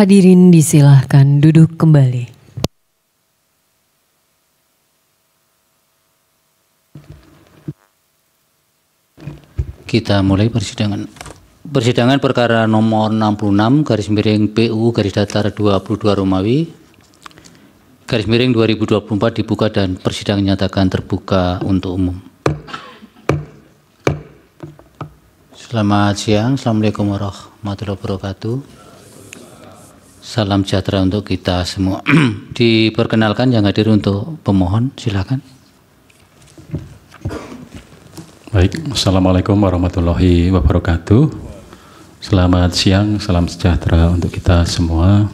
Hadirin disilahkan duduk kembali. Kita mulai persidangan. Persidangan perkara nomor 66 garis miring PU garis datar 22 Romawi garis miring 2024 dibuka dan persidangan nyatakan terbuka untuk umum. Selamat siang. Assalamualaikum warahmatullahi wabarakatuh. Salam sejahtera untuk kita semua. Diperkenalkan yang hadir untuk pemohon, silakan. Baik, Assalamualaikum warahmatullahi wabarakatuh. Selamat siang, salam sejahtera untuk kita semua.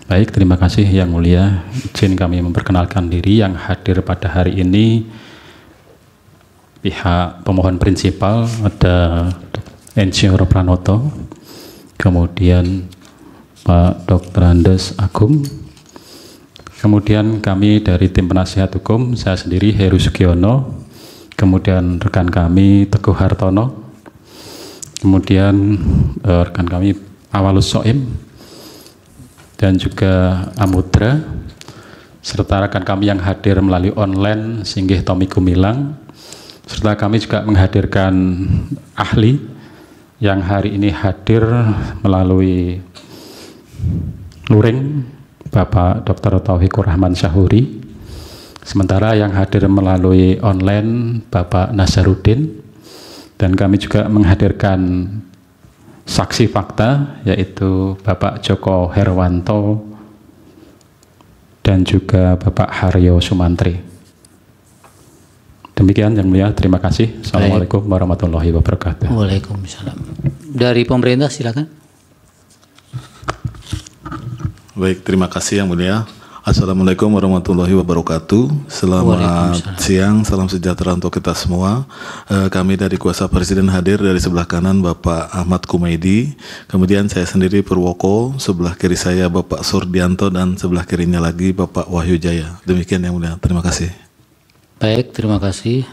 Baik, terima kasih Yang Mulia. Izin kami memperkenalkan diri yang hadir pada hari ini. Pihak pemohon prinsipal ada Insinyur Pranoto, kemudian Pak Dr. Andes Agung, kemudian kami dari tim penasihat hukum, saya sendiri Heru Sugiono, kemudian rekan kami Teguh Hartono, kemudian rekan kami Awalus Soim, dan juga Amudra, serta rekan kami yang hadir melalui online, Singgih Tommy Gumilang, serta kami juga menghadirkan ahli yang hari ini hadir melalui luring, Bapak Dr. Taufikur Rahman Syahuri. Sementara yang hadir melalui online Bapak Nazarudin, dan kami juga menghadirkan saksi fakta yaitu Bapak Joko Herwanto dan juga Bapak Haryo Sumantri. Demikian Yang Mulia, terima kasih. Assalamualaikum warahmatullahi wabarakatuh. Waalaikumsalam. Dari pemerintah silakan. Baik, terima kasih Yang Mulia. Assalamualaikum warahmatullahi wabarakatuh. Selamat siang, salam sejahtera untuk kita semua. Kami dari Kuasa Presiden hadir dari sebelah kanan Bapak Ahmad Kumaidi, kemudian saya sendiri Purwoko, sebelah kiri saya Bapak Surdianto, dan sebelah kirinya lagi Bapak Wahyu Jaya. Demikian Yang Mulia, terima kasih. Baik, terima kasih.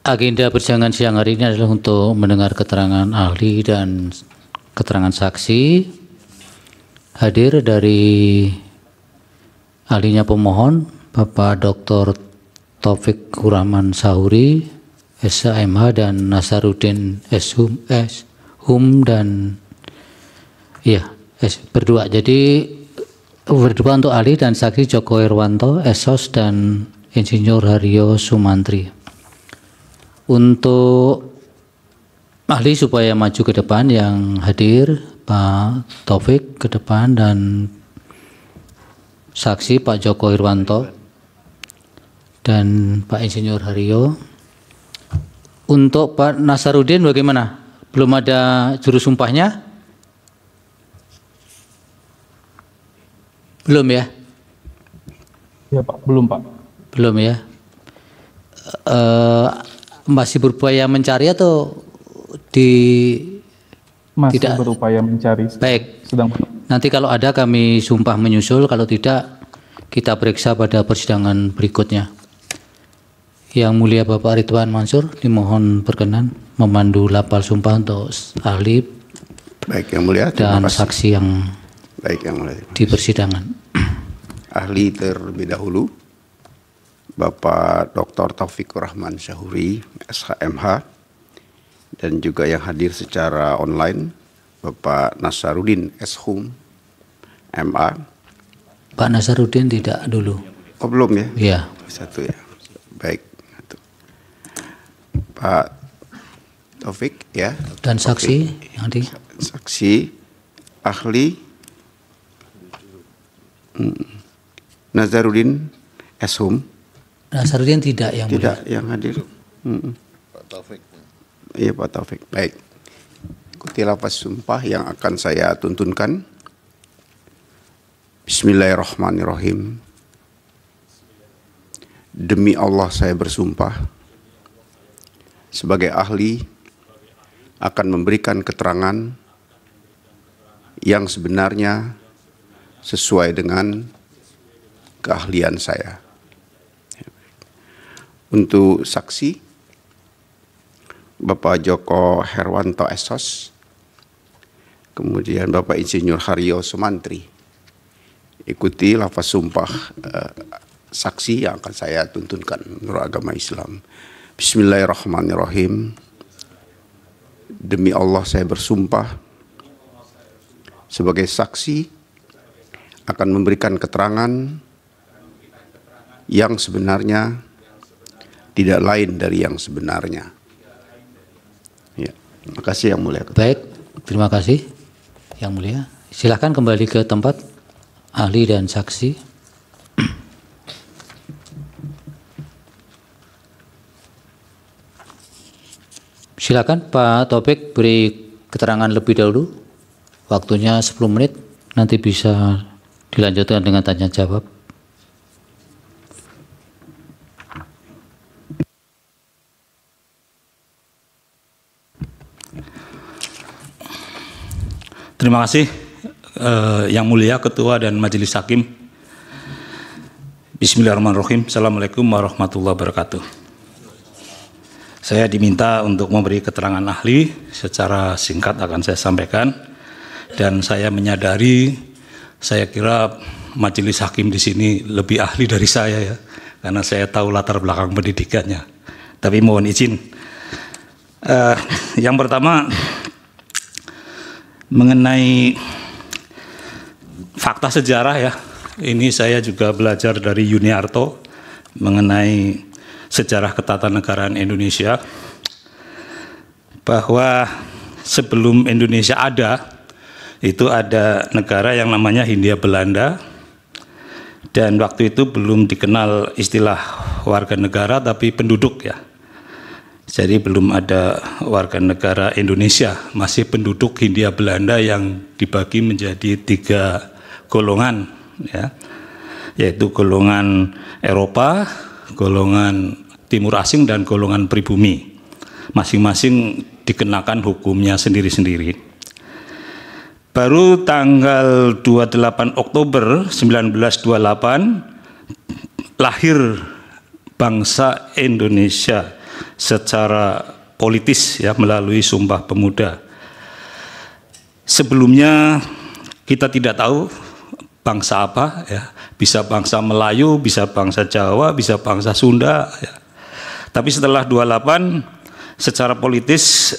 Agenda persidangan siang hari ini adalah untuk mendengar keterangan ahli dan keterangan saksi. Hadir dari ahlinya pemohon Bapak Dr. Taufikur Rahman Syahuri, SHMH, dan Nazarudin SHum dan iya berdua. Jadi berdua untuk ahli dan saksi Joko Herwanto, SOS, dan Insinyur Haryo Sumantri. Untuk ahli supaya maju ke depan yang hadir Pak Taufik ke depan, dan saksi Pak Joko Herwanto dan Pak Insinyur Haryo. Untuk Pak Nazarudin bagaimana? Belum ada juru sumpahnya? Belum ya? Ya Pak, belum Pak. Belum ya? Masih berupaya mencari atau masih tidak berupaya mencari. Baik. Sedang. Nanti kalau ada kami sumpah menyusul, kalau tidak kita periksa pada persidangan berikutnya. Yang Mulia Bapak Ridwan Mansur dimohon berkenan memandu lapal sumpah untuk ahli. Baik Yang Mulia, dan saksi yang baik Yang Mulia di persidangan. Ahli terlebih dahulu Bapak Dr. Taufikur Rahman Syahuri, SHMH, dan juga yang hadir secara online Bapak Nazarudin SHum, MA. Pak Nazarudin tidak dulu. Oh belum ya? Iya. Satu ya. Baik. Pak Taufik ya. Dan saksi yang di. Saksi ahli Nazarudin SHum. Nazarudin tidak yang tidak yang hadir. Pak Taufik. Iya Pak Taufik. Baik. Ikuti lafaz sumpah yang akan saya tuntunkan. Bismillahirrahmanirrahim. Demi Allah saya bersumpah sebagai ahli akan memberikan keterangan yang sebenarnya sesuai dengan keahlian saya. Untuk saksi Bapak Joko Herwanto SOS, kemudian Bapak Insinyur Haryo Sumantri. Ikuti lafaz sumpah saksi yang akan saya tuntunkan menurut agama Islam. Bismillahirrahmanirrahim. Demi Allah saya bersumpah sebagai saksi akan memberikan keterangan yang sebenarnya tidak lain dari yang sebenarnya. Ya, terima kasih Yang Mulia. Baik, terima kasih Yang Mulia. Silakan kembali ke tempat ahli dan saksi. Silakan Pak Taufik beri keterangan lebih dahulu. Waktunya 10 menit, nanti bisa dilanjutkan dengan tanya jawab. Terima kasih Yang Mulia Ketua dan Majelis Hakim. Bismillahirrahmanirrahim. Assalamualaikum warahmatullahi wabarakatuh. Saya diminta untuk memberi keterangan ahli, secara singkat akan saya sampaikan. Dan saya menyadari, saya kira Majelis Hakim di sini lebih ahli dari saya ya, karena saya tahu latar belakang pendidikannya. Tapi mohon izin. Yang pertama, mengenai fakta sejarah ya, ini saya juga belajar dari Yuniarto mengenai sejarah ketatanegaraan Indonesia, bahwa sebelum Indonesia ada, itu ada negara yang namanya Hindia Belanda, dan waktu itu belum dikenal istilah warga negara tapi penduduk ya. Jadi belum ada warga negara Indonesia, masih penduduk Hindia Belanda yang dibagi menjadi 3 golongan ya, yaitu golongan Eropa, golongan Timur Asing, dan golongan pribumi. Masing-masing dikenakan hukumnya sendiri-sendiri. Baru tanggal 28 Oktober 1928 lahir bangsa Indonesia secara politis ya, melalui Sumpah Pemuda. Sebelumnya kita tidak tahu bangsa apa ya, bisa bangsa Melayu, bisa bangsa Jawa, bisa bangsa Sunda ya. Tapi setelah 28 secara politis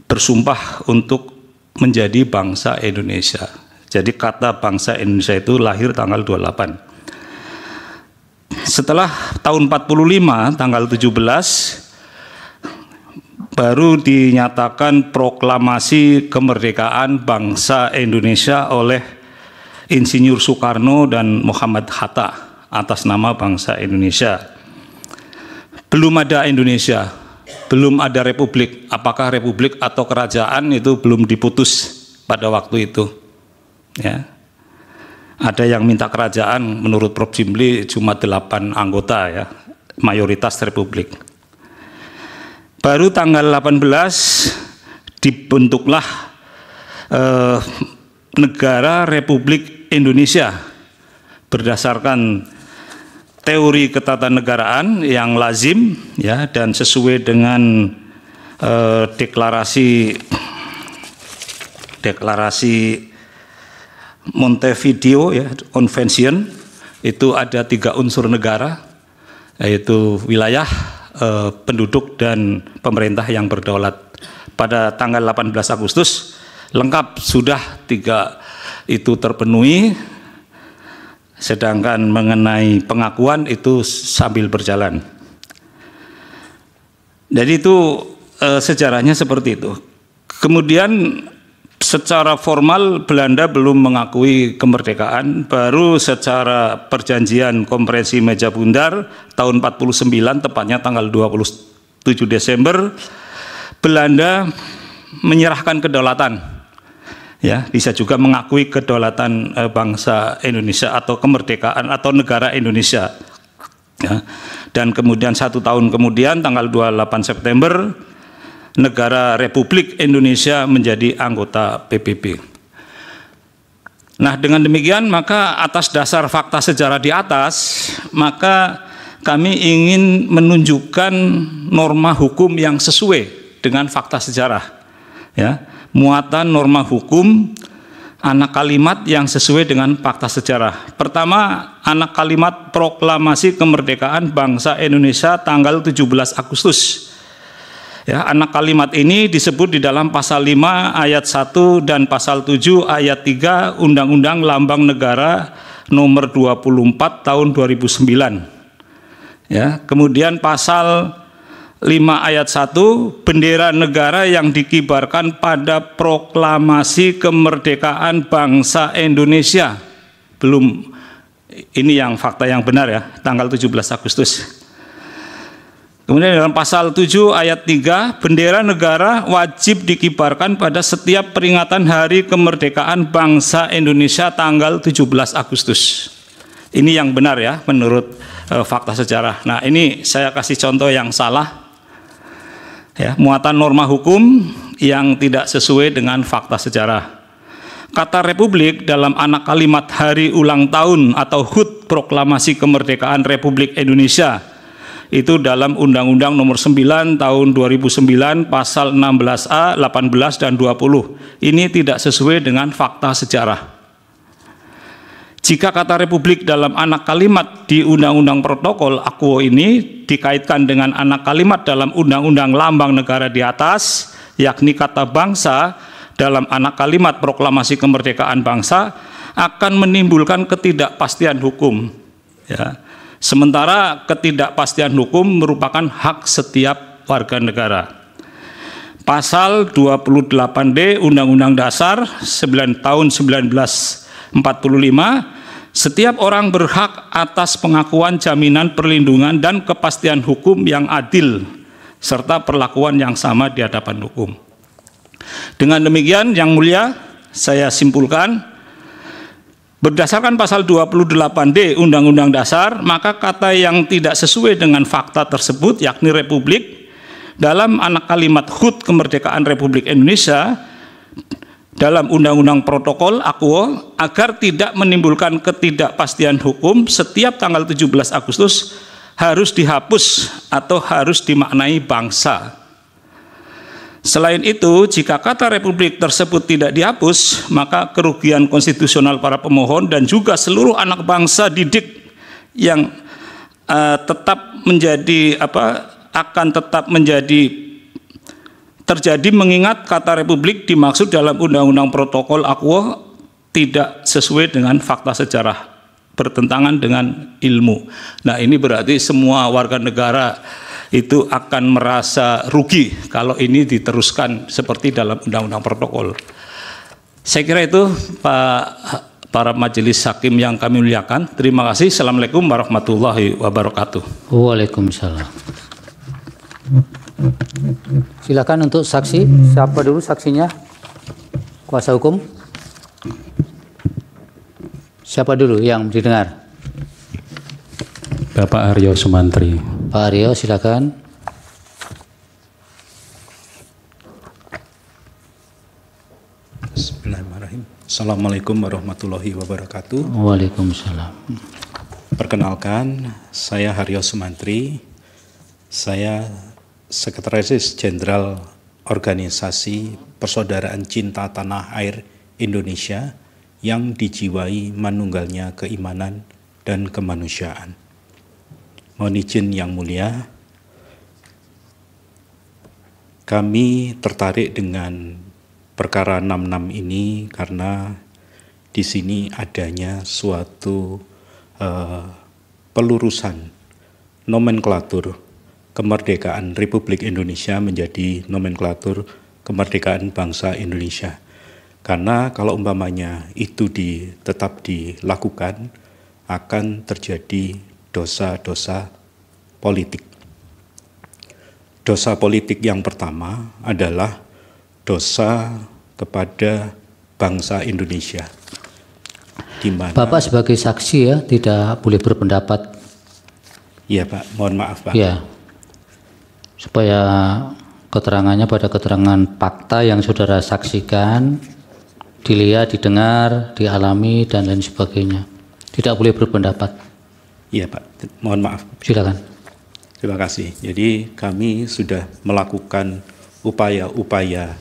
bersumpah untuk menjadi bangsa Indonesia. Jadi kata bangsa Indonesia itu lahir tanggal 28. Setelah tahun 45 tanggal 17 baru dinyatakan proklamasi kemerdekaan bangsa Indonesia oleh Insinyur Soekarno dan Muhammad Hatta atas nama bangsa Indonesia. Belum ada Indonesia, belum ada republik. Apakah republik atau kerajaan itu belum diputus pada waktu itu. Ya. Ada yang minta kerajaan, menurut Prof. Jimli cuma 8 anggota ya, mayoritas republik. Baru tanggal 18 dibentuklah negara Republik Indonesia berdasarkan teori ketatanegaraan yang lazim ya, dan sesuai dengan deklarasi Montevideo ya, Convention, itu ada 3 unsur negara, yaitu wilayah, penduduk, dan pemerintah yang berdaulat. Pada tanggal 18 Agustus lengkap sudah 3 itu terpenuhi, sedangkan mengenai pengakuan itu sambil berjalan. Jadi itu sejarahnya seperti itu. Kemudian secara formal Belanda belum mengakui kemerdekaan, baru secara perjanjian Konferensi Meja Bundar tahun 49, tepatnya tanggal 27 Desember, Belanda menyerahkan kedaulatan. Ya, bisa juga mengakui kedaulatan bangsa Indonesia atau kemerdekaan atau negara Indonesia. Ya. Dan kemudian 1 tahun kemudian tanggal 28 September negara Republik Indonesia menjadi anggota PBB. Nah, dengan demikian maka atas dasar fakta sejarah di atas, maka kami ingin menunjukkan norma hukum yang sesuai dengan fakta sejarah. Ya, muatan norma hukum, anak kalimat yang sesuai dengan fakta sejarah. Pertama, anak kalimat proklamasi kemerdekaan bangsa Indonesia tanggal 17 Agustus. Ya, anak kalimat ini disebut di dalam pasal 5 ayat 1 dan pasal 7 ayat 3 Undang-Undang Lambang Negara nomor 24 tahun 2009. Ya, kemudian pasal 5 ayat 1, bendera negara yang dikibarkan pada proklamasi kemerdekaan bangsa Indonesia. Belum, ini yang fakta yang benar ya, tanggal 17 Agustus. Kemudian dalam pasal 7 ayat 3, bendera negara wajib dikibarkan pada setiap peringatan hari kemerdekaan bangsa Indonesia tanggal 17 Agustus. Ini yang benar ya menurut fakta sejarah. Nah, ini saya kasih contoh yang salah. Ya, muatan norma hukum yang tidak sesuai dengan fakta sejarah. Kata Republik dalam anak kalimat hari ulang tahun atau HUT Proklamasi Kemerdekaan Republik Indonesia itu dalam Undang-Undang Nomor 9 Tahun 2009 Pasal 16A, 18 dan 20. Ini tidak sesuai dengan fakta sejarah. Jika kata Republik dalam anak kalimat di Undang-Undang Protokol Akuo ini dikaitkan dengan anak kalimat dalam Undang-Undang Lambang Negara di atas, yakni kata bangsa dalam anak kalimat proklamasi kemerdekaan bangsa, akan menimbulkan ketidakpastian hukum. Ya. Sementara ketidakpastian hukum merupakan hak setiap warga negara. Pasal 28D Undang-Undang Dasar 9 tahun 1945, setiap orang berhak atas pengakuan jaminan perlindungan dan kepastian hukum yang adil serta perlakuan yang sama di hadapan hukum. Dengan demikian, Yang Mulia, saya simpulkan, berdasarkan pasal 28D Undang-Undang Dasar, maka kata yang tidak sesuai dengan fakta tersebut, yakni Republik, dalam anak kalimat HUT Kemerdekaan Republik Indonesia, dalam Undang-Undang Protokol Akuo, agar tidak menimbulkan ketidakpastian hukum, setiap tanggal 17 Agustus harus dihapus atau harus dimaknai bangsa. Selain itu, jika kata Republik tersebut tidak dihapus, maka kerugian konstitusional para pemohon dan juga seluruh anak bangsa didik yang tetap menjadi akan tetap menjadi terjadi, mengingat kata Republik dimaksud dalam Undang-Undang Protokol Akuo tidak sesuai dengan fakta sejarah, bertentangan dengan ilmu. Nah, ini berarti semua warga negara itu akan merasa rugi kalau ini diteruskan seperti dalam Undang-Undang Protokol. Saya kira itu, para majelis hakim yang kami muliakan. Terima kasih. Assalamualaikum warahmatullahi wabarakatuh. Waalaikumsalam. Silakan untuk saksi. Siapa dulu saksinya? Kuasa hukum? Siapa dulu yang didengar? Bapak Aryo Sumantri. Pak Aryo, silakan. Bismillahirrahmanirrahim. Assalamualaikum warahmatullahi wabarakatuh. Waalaikumsalam. Perkenalkan, saya Haryo Sumantri. Saya Sekretaris Jenderal Organisasi Persaudaraan Cinta Tanah Air Indonesia yang dijiwai manunggalnya keimanan dan kemanusiaan. Mohon izin Yang Mulia, kami tertarik dengan perkara 66 ini karena di sini adanya suatu pelurusan nomenklatur kemerdekaan Republik Indonesia menjadi nomenklatur kemerdekaan bangsa Indonesia. Karena kalau umpamanya itu tetap dilakukan, akan terjadi dosa-dosa politik. Dosa politik yang pertama adalah dosa kepada bangsa Indonesia. Dimana, Bapak sebagai saksi ya, tidak boleh berpendapat. Iya Pak, mohon maaf Pak. Ya, supaya keterangannya pada keterangan fakta yang saudara saksikan, dilihat, didengar, dialami, dan lain sebagainya. Tidak boleh berpendapat. Iya Pak, mohon maaf. Silakan. Terima kasih. Jadi kami sudah melakukan upaya-upaya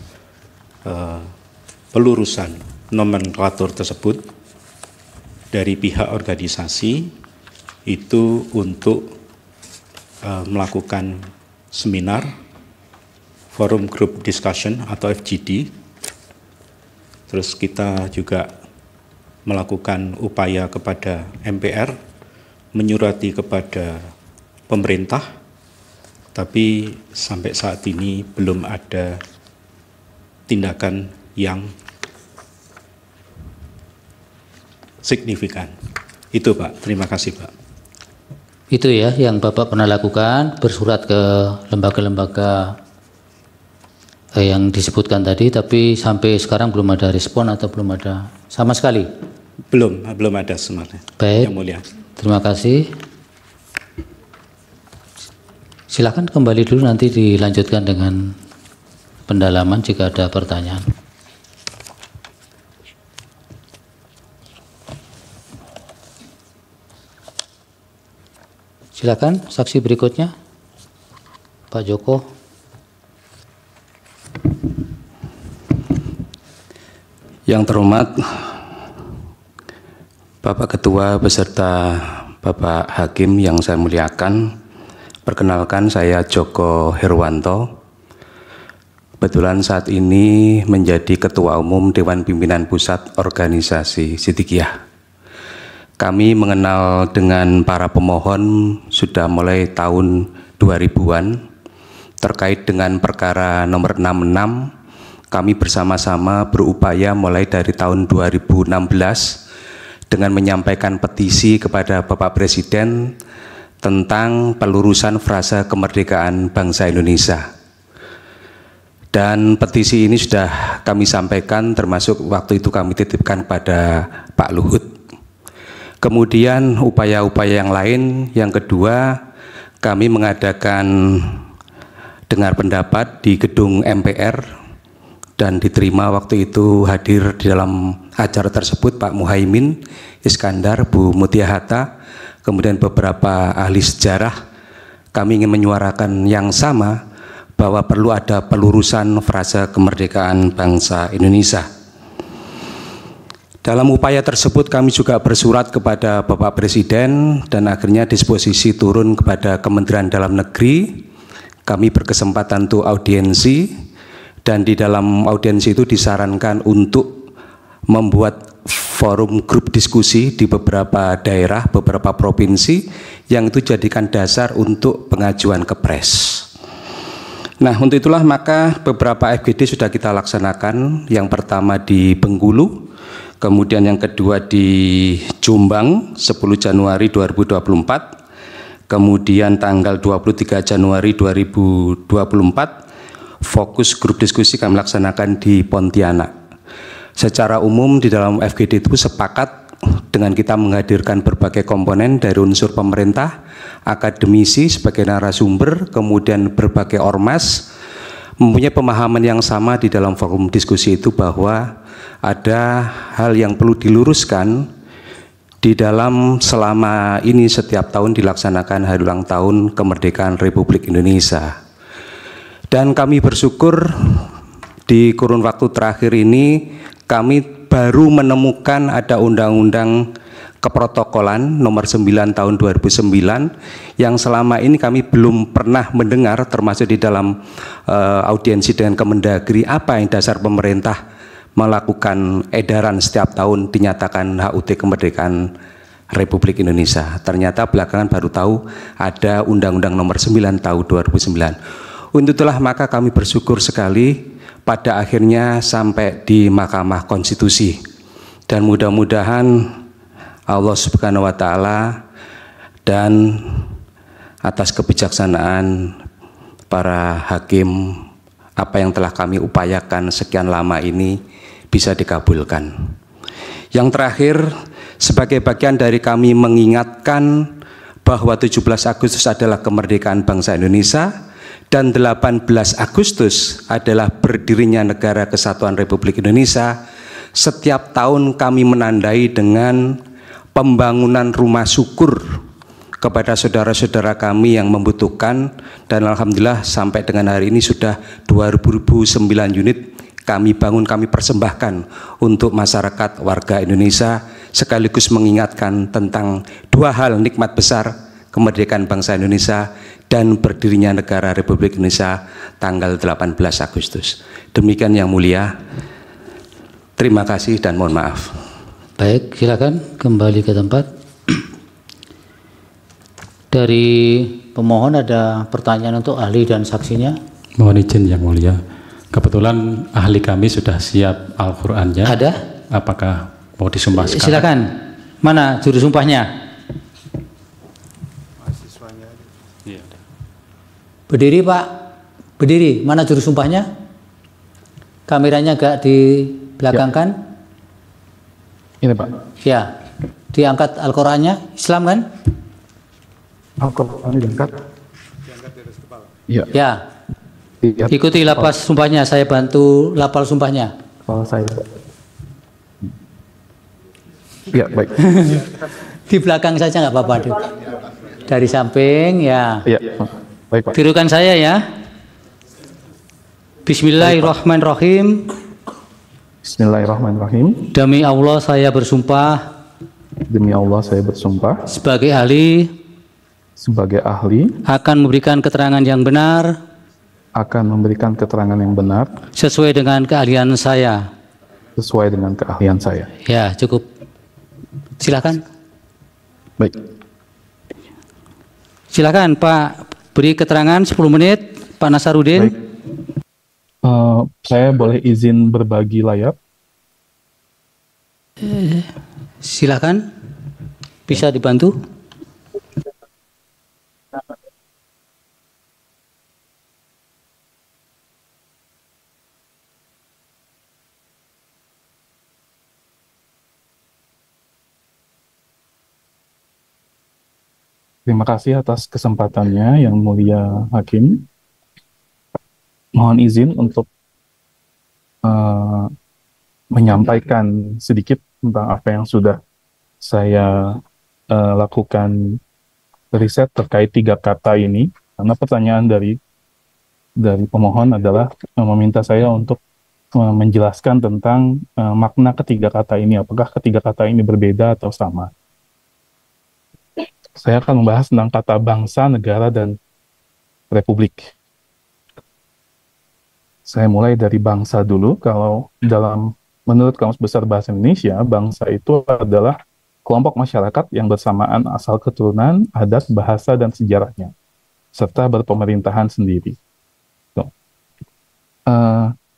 pelurusan nomenklatur tersebut dari pihak organisasi itu untuk melakukan seminar, forum group discussion atau FGD. Terus kita juga melakukan upaya kepada MPR, menyurati kepada pemerintah, tapi sampai saat ini belum ada tindakan yang signifikan. Itu Pak, terima kasih Pak. Itu ya yang Bapak pernah lakukan, bersurat ke lembaga-lembaga yang disebutkan tadi, tapi sampai sekarang belum ada respon atau belum ada sama sekali? Belum ada sebenarnya. Baik, Yang Mulia. Terima kasih. Silakan kembali dulu, nanti dilanjutkan dengan pendalaman jika ada pertanyaan. Silakan saksi berikutnya, Pak Joko. Yang terhormat Bapak Ketua beserta Bapak Hakim yang saya muliakan, perkenalkan saya Joko Herwanto. Kebetulan saat ini menjadi Ketua Umum Dewan Pimpinan Pusat Organisasi Siddiqiyah. Kami mengenal dengan para pemohon sudah mulai tahun 2000-an terkait dengan perkara nomor 66. Kami bersama-sama berupaya mulai dari tahun 2016 dengan menyampaikan petisi kepada Bapak Presiden tentang pelurusan frasa kemerdekaan bangsa Indonesia. Dan petisi ini sudah kami sampaikan, termasuk waktu itu kami titipkan kepada Pak Luhut. Kemudian upaya-upaya yang lain, yang kedua kami mengadakan dengar pendapat di gedung MPR, dan diterima waktu itu hadir di dalam acara tersebut Pak Muhaimin Iskandar, Bu Mutia Hatta, kemudian beberapa ahli sejarah. Kami ingin menyuarakan yang sama, bahwa perlu ada pelurusan frasa kemerdekaan bangsa Indonesia. Dalam upaya tersebut kami juga bersurat kepada Bapak Presiden dan akhirnya disposisi turun kepada Kementerian Dalam Negeri. Kami berkesempatan untuk audiensi, dan di dalam audiensi itu disarankan untuk membuat forum grup diskusi di beberapa daerah, beberapa provinsi, yang itu jadikan dasar untuk pengajuan ke Pres. Nah, untuk itulah maka beberapa FGD sudah kita laksanakan. Yang pertama di Bengkulu, kemudian yang kedua di Jombang 10 Januari 2024, kemudian tanggal 23 Januari 2024, fokus grup diskusi kami laksanakan di Pontianak. Secara umum di dalam FGD itu sepakat dengan kita menghadirkan berbagai komponen dari unsur pemerintah, akademisi sebagai narasumber, kemudian berbagai ormas, mempunyai pemahaman yang sama di dalam forum diskusi itu bahwa ada hal yang perlu diluruskan di dalam selama ini setiap tahun dilaksanakan hari ulang tahun kemerdekaan Republik Indonesia. Dan kami bersyukur di kurun waktu terakhir ini kami baru menemukan ada undang-undang keprotokolan nomor 9 tahun 2009 yang selama ini kami belum pernah mendengar, termasuk di dalam audiensi dengan Kemendagri, apa yang dasar pemerintah melakukan edaran setiap tahun dinyatakan HUT kemerdekaan Republik Indonesia. Ternyata belakangan baru tahu ada Undang-Undang nomor 9 tahun 2009. Untuk itulah maka kami bersyukur sekali pada akhirnya sampai di Mahkamah Konstitusi, dan mudah-mudahan Allah Subhanahu wa Ta'ala dan atas kebijaksanaan para hakim, apa yang telah kami upayakan sekian lama ini bisa dikabulkan. Yang terakhir, sebagai bagian dari kami mengingatkan bahwa 17 Agustus adalah kemerdekaan bangsa Indonesia, dan 18 Agustus adalah berdirinya Negara Kesatuan Republik Indonesia. Setiap tahun kami menandai dengan pembangunan rumah syukur kepada saudara-saudara kami yang membutuhkan, dan alhamdulillah sampai dengan hari ini sudah 2009 unit kami bangun, kami persembahkan untuk masyarakat warga Indonesia, sekaligus mengingatkan tentang dua hal nikmat besar kemerdekaan bangsa Indonesia dan berdirinya negara Republik Indonesia tanggal 18 Agustus. Demikian yang mulia. Terima kasih dan mohon maaf. Baik, silakan kembali ke tempat. Dari pemohon ada pertanyaan untuk ahli dan saksinya? Mohon izin yang mulia. Kebetulan ahli kami sudah siap Al-Qur'annya. Ada? Apakah mau disumpah sekarang? Silakan. Mana juru sumpahnya? Berdiri Pak. Berdiri. Mana juru sumpahnya? Kameranya agak dibelakangkan. Ini Pak. Ya. Diangkat Al-Qur'annya. Islam kan? Al-Qur'an diangkat. Iya. Ya. Ikuti lapas sumpahnya, saya bantu lapal sumpahnya. Kepala saya, Pak. Iya, baik. Di belakang saja nggak apa-apa. Dari samping, ya. Iya, baik Pak. Tirukan saya ya. Bismillahirrahmanirrahim. Bismillahirrahmanirrahim. Demi Allah saya bersumpah. Demi Allah saya bersumpah. Sebagai ahli. Sebagai ahli. Akan memberikan keterangan yang benar. Akan memberikan keterangan yang benar sesuai dengan keahlian saya. Sesuai dengan keahlian saya. Ya, cukup. Silakan. Baik. Silakan Pak, beri keterangan 10 menit, Pak Nasarudin. Baik. Saya boleh izin berbagi layar? Silakan. Bisa dibantu? Terima kasih atas kesempatannya yang mulia Hakim. Mohon izin untuk menyampaikan sedikit tentang apa yang sudah saya lakukan riset terkait 3 kata ini. Karena pertanyaan dari pemohon adalah meminta saya untuk menjelaskan tentang makna ketiga kata ini. Apakah ketiga kata ini berbeda atau sama? Saya akan membahas tentang kata bangsa, negara, dan republik. Saya mulai dari bangsa dulu. Kalau menurut Kamus Besar Bahasa Indonesia, bangsa itu adalah kelompok masyarakat yang bersamaan asal keturunan, adat, bahasa, dan sejarahnya, serta berpemerintahan sendiri.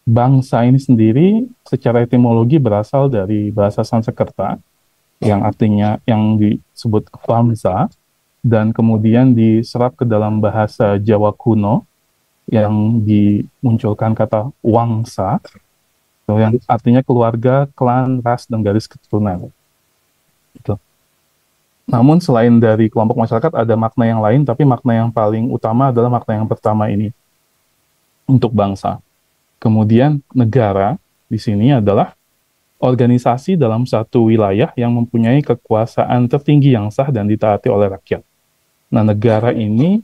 Bangsa ini sendiri secara etimologi berasal dari bahasa Sanskerta, yang artinya yang disebut bangsa, dan kemudian diserap ke dalam bahasa Jawa kuno yang dimunculkan kata wangsa, yang artinya keluarga, klan, ras, dan garis keturunan. Gitu. Namun selain dari kelompok masyarakat ada makna yang lain, tapi makna yang paling utama adalah makna yang pertama ini untuk bangsa. Kemudian negara di sini adalah organisasi dalam satu wilayah yang mempunyai kekuasaan tertinggi yang sah dan ditaati oleh rakyat. Nah, negara ini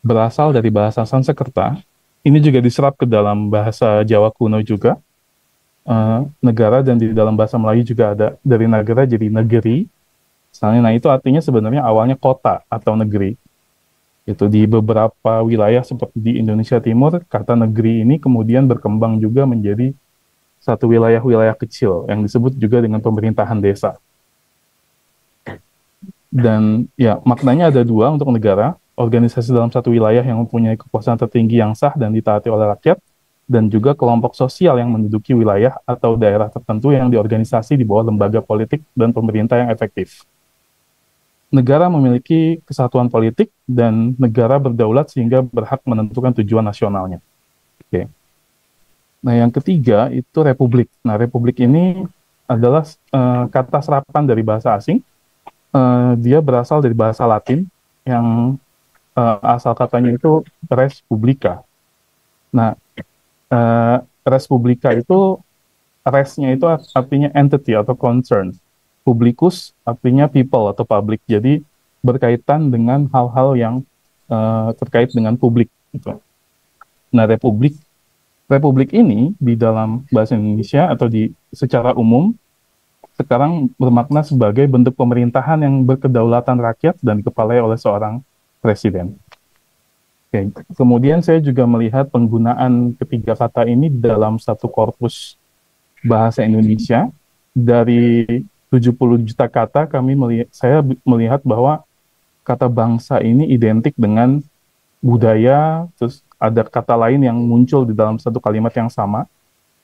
berasal dari bahasa Sanskerta. Ini juga diserap ke dalam bahasa Jawa kuno juga. Negara, dan di dalam bahasa Melayu juga ada dari negara jadi negeri. Nah, itu artinya sebenarnya awalnya kota atau negeri. Itu di beberapa wilayah seperti di Indonesia Timur, kata negeri ini kemudian berkembang juga menjadi satu wilayah-wilayah kecil yang disebut juga dengan pemerintahan desa. Dan ya, maknanya ada dua untuk negara, organisasi dalam satu wilayah yang mempunyai kekuasaan tertinggi yang sah dan ditaati oleh rakyat, dan juga kelompok sosial yang menduduki wilayah atau daerah tertentu yang diorganisasi di bawah lembaga politik dan pemerintah yang efektif. Negara memiliki kesatuan politik dan negara berdaulat sehingga berhak menentukan tujuan nasionalnya. Oke. Nah, yang ketiga itu republik. Nah, republik ini adalah kata serapan dari bahasa asing. Dia berasal dari bahasa Latin yang asal katanya itu res publica. Nah, res publica itu resnya itu artinya entity atau concern. Publicus artinya people atau public. Jadi berkaitan dengan hal-hal yang terkait dengan publik. Gitu. Nah, republik Republik ini di dalam bahasa Indonesia atau secara umum sekarang bermakna sebagai bentuk pemerintahan yang berkedaulatan rakyat dan dikepalai oleh seorang presiden. Oke. Kemudian saya juga melihat penggunaan ketiga kata ini dalam satu korpus bahasa Indonesia. Dari 70 juta kata saya melihat bahwa kata bangsa ini identik dengan budaya, terus ada kata lain yang muncul di dalam satu kalimat yang sama.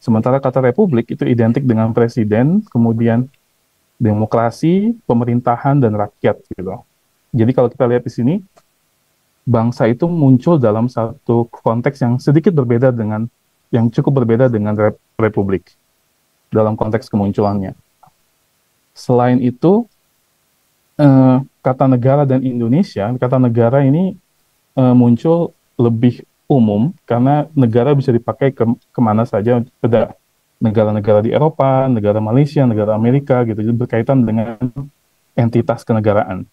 Sementara kata republik itu identik dengan presiden, kemudian demokrasi, pemerintahan, dan rakyat gitu. Jadi kalau kita lihat di sini, bangsa itu muncul dalam satu konteks yang sedikit berbeda yang cukup berbeda dengan republik dalam konteks kemunculannya. Selain itu, kata negara dan Indonesia, kata negara ini muncul lebih umum karena negara bisa dipakai kemana saja. Ada negara-negara di Eropa, negara Malaysia, negara Amerika gitu, jadi berkaitan dengan entitas kenegaraan.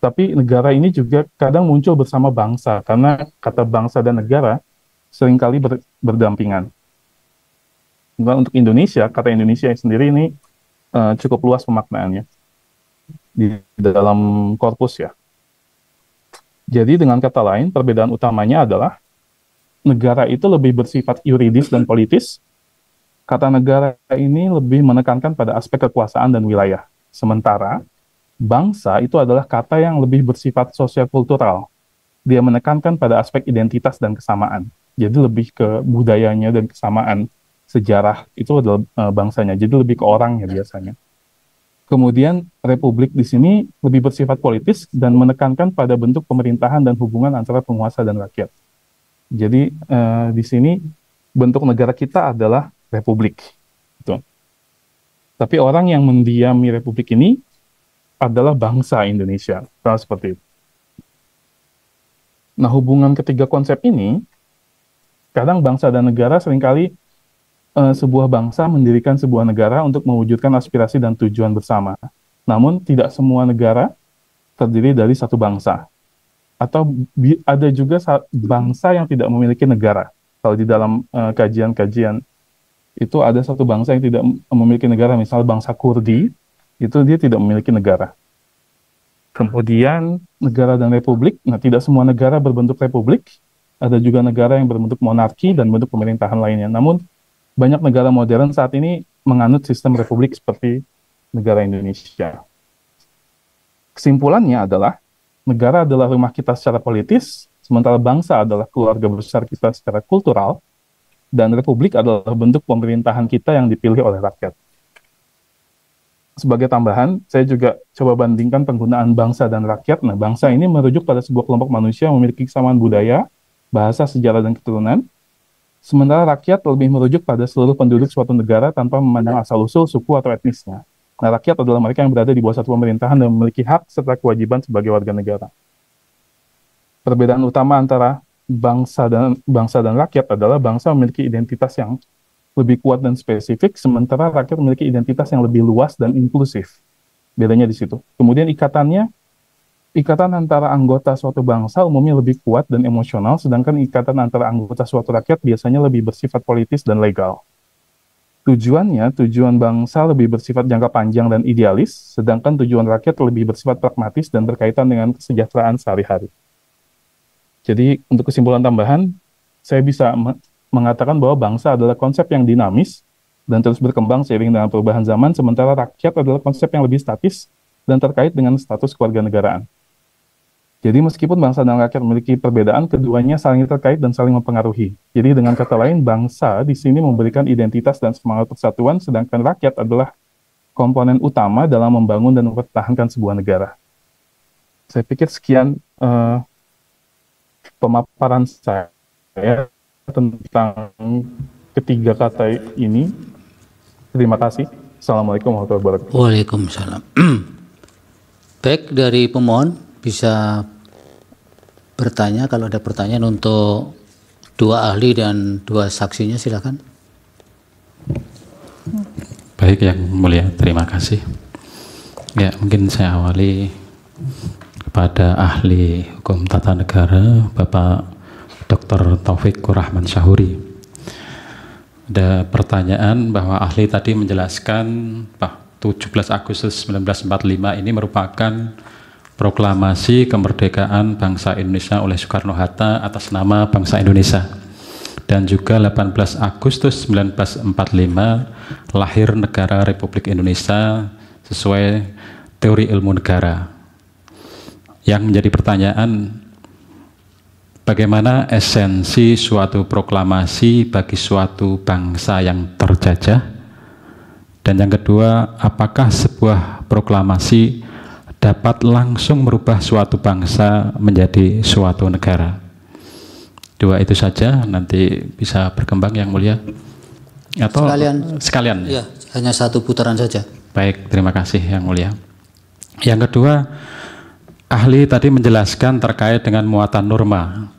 Tapi negara ini juga kadang muncul bersama bangsa karena kata bangsa dan negara seringkali berdampingan. Untuk Indonesia, kata Indonesia sendiri ini cukup luas pemaknaannya di dalam korpus ya. Jadi dengan kata lain, perbedaan utamanya adalah negara itu lebih bersifat yuridis dan politis. Kata negara ini lebih menekankan pada aspek kekuasaan dan wilayah. Sementara bangsa itu adalah kata yang lebih bersifat sosial-kultural. Dia menekankan pada aspek identitas dan kesamaan. Jadi lebih ke budayanya dan kesamaan. Sejarah itu adalah bangsanya, jadi lebih ke orangnya biasanya. Kemudian republik di sini lebih bersifat politis dan menekankan pada bentuk pemerintahan dan hubungan antara penguasa dan rakyat. Jadi di sini bentuk negara kita adalah republik. Gitu. Tapi orang yang mendiami republik ini adalah bangsa Indonesia. Seperti itu. Nah, hubungan ketiga konsep ini, kadang bangsa dan negara seringkali sebuah bangsa mendirikan sebuah negara untuk mewujudkan aspirasi dan tujuan bersama. Namun, tidak semua negara terdiri dari satu bangsa. Atau ada juga bangsa yang tidak memiliki negara. Kalau di dalam kajian-kajian itu ada satu bangsa yang tidak memiliki negara, misal bangsa Kurdi, itu dia tidak memiliki negara. Kemudian negara dan republik, nah tidak semua negara berbentuk republik, ada juga negara yang berbentuk monarki dan bentuk pemerintahan lainnya. Namun, banyak negara modern saat ini menganut sistem republik seperti negara Indonesia. Kesimpulannya adalah, negara adalah rumah kita secara politis, sementara bangsa adalah keluarga besar kita secara kultural, dan republik adalah bentuk pemerintahan kita yang dipilih oleh rakyat. Sebagai tambahan, saya juga coba bandingkan penggunaan bangsa dan rakyat. Nah, bangsa ini merujuk pada sebuah kelompok manusia yang memiliki kesamaan budaya, bahasa, sejarah, dan keturunan. Sementara rakyat lebih merujuk pada seluruh penduduk suatu negara tanpa memandang asal-usul, suku, atau etnisnya. Nah, rakyat adalah mereka yang berada di bawah satu pemerintahan dan memiliki hak serta kewajiban sebagai warga negara. Perbedaan utama antara bangsa dan rakyat adalah bangsa memiliki identitas yang lebih kuat dan spesifik, sementara rakyat memiliki identitas yang lebih luas dan inklusif. Bedanya di situ. Kemudian ikatan antara anggota suatu bangsa umumnya lebih kuat dan emosional, sedangkan ikatan antara anggota suatu rakyat biasanya lebih bersifat politis dan legal. Tujuan bangsa lebih bersifat jangka panjang dan idealis, sedangkan tujuan rakyat lebih bersifat pragmatis dan berkaitan dengan kesejahteraan sehari-hari. Jadi, untuk kesimpulan tambahan, saya bisa mengatakan bahwa bangsa adalah konsep yang dinamis dan terus berkembang seiring dengan perubahan zaman, sementara rakyat adalah konsep yang lebih statis dan terkait dengan status kewarganegaraan. Jadi meskipun bangsa dan rakyat memiliki perbedaan, keduanya saling terkait dan saling mempengaruhi. Jadi dengan kata lain, bangsa di sini memberikan identitas dan semangat persatuan, sedangkan rakyat adalah komponen utama dalam membangun dan mempertahankan sebuah negara. Saya pikir sekian pemaparan saya tentang ketiga kata ini. Terima kasih. Assalamualaikum warahmatullahi wabarakatuh. Waalaikumsalam. Baik, dari pemohon bisa bertanya, kalau ada pertanyaan untuk dua ahli dan dua saksinya, silakan. Baik, Yang Mulia, terima kasih. Ya, mungkin saya awali kepada ahli hukum tata negara, Bapak Dr. Taufik Rahman Syahuri. Ada pertanyaan bahwa ahli tadi menjelaskan bahwa 17 Agustus 1945 ini merupakan proklamasi kemerdekaan bangsa Indonesia oleh Soekarno-Hatta atas nama bangsa Indonesia. Dan juga 18 Agustus 1945 lahir negara Republik Indonesia sesuai teori ilmu negara. Yang menjadi pertanyaan, bagaimana esensi suatu proklamasi bagi suatu bangsa yang terjajah? Dan yang kedua, apakah sebuah proklamasi dapat langsung merubah suatu bangsa menjadi suatu negara? Dua itu saja, nanti bisa berkembang Yang Mulia. Atau sekalian? Ya, hanya satu putaran saja. Baik, terima kasih Yang Mulia. Yang kedua, ahli tadi menjelaskan terkait dengan muatan norma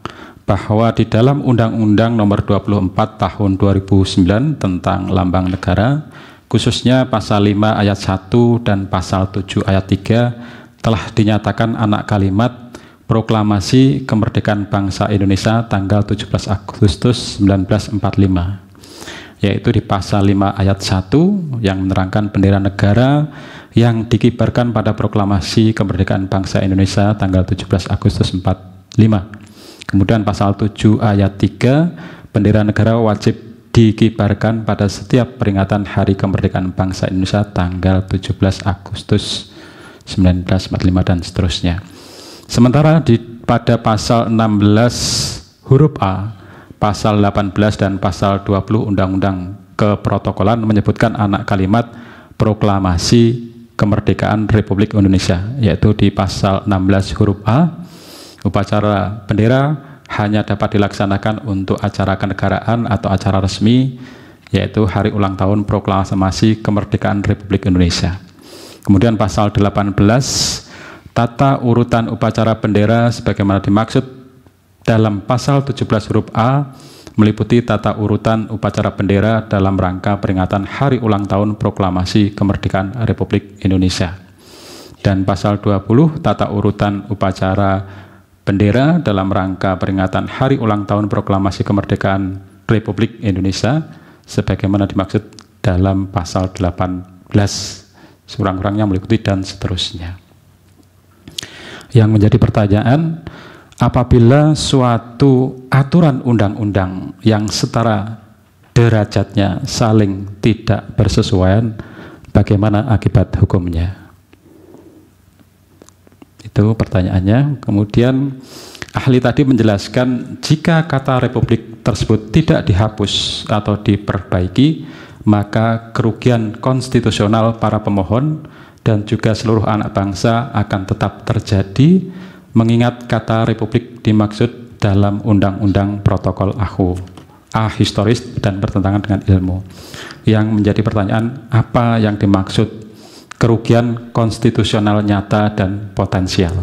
bahwa di dalam Undang-Undang Nomor 24 Tahun 2009 tentang Lambang Negara, khususnya pasal 5 ayat 1 dan pasal 7 ayat 3 telah dinyatakan anak kalimat proklamasi kemerdekaan bangsa Indonesia tanggal 17 Agustus 1945, yaitu di pasal 5 ayat 1 yang menerangkan bendera negara yang dikibarkan pada proklamasi kemerdekaan bangsa Indonesia tanggal 17 Agustus 1945. Kemudian pasal 7 ayat 3, bendera negara wajib dikibarkan pada setiap peringatan Hari Kemerdekaan Bangsa Indonesia tanggal 17 Agustus 1945 dan seterusnya. Sementara pada pasal 16 huruf A, pasal 18 dan pasal 20 Undang-Undang Keprotokolan menyebutkan anak kalimat proklamasi kemerdekaan Republik Indonesia, yaitu di pasal 16 huruf A, upacara bendera hanya dapat dilaksanakan untuk acara kenegaraan atau acara resmi, yaitu hari ulang tahun proklamasi kemerdekaan Republik Indonesia. Kemudian pasal 18, tata urutan upacara bendera sebagaimana dimaksud dalam pasal 17 huruf A meliputi tata urutan upacara bendera dalam rangka peringatan hari ulang tahun proklamasi kemerdekaan Republik Indonesia. Dan pasal 20, tata urutan upacara bendera dalam rangka peringatan hari ulang tahun proklamasi kemerdekaan Republik Indonesia sebagaimana dimaksud dalam pasal 18, sekurang-kurangnya meliputi dan seterusnya. Yang menjadi pertanyaan, apabila suatu aturan undang-undang yang setara derajatnya saling tidak bersesuaian, bagaimana akibat hukumnya? Itu pertanyaannya. Kemudian ahli tadi menjelaskan jika kata Republik tersebut tidak dihapus atau diperbaiki, maka kerugian konstitusional para pemohon dan juga seluruh anak bangsa akan tetap terjadi, mengingat kata Republik dimaksud dalam Undang-Undang Protokol ahistoris dan bertentangan dengan ilmu. Yang menjadi pertanyaan, apa yang dimaksud kerugian konstitusional nyata dan potensial?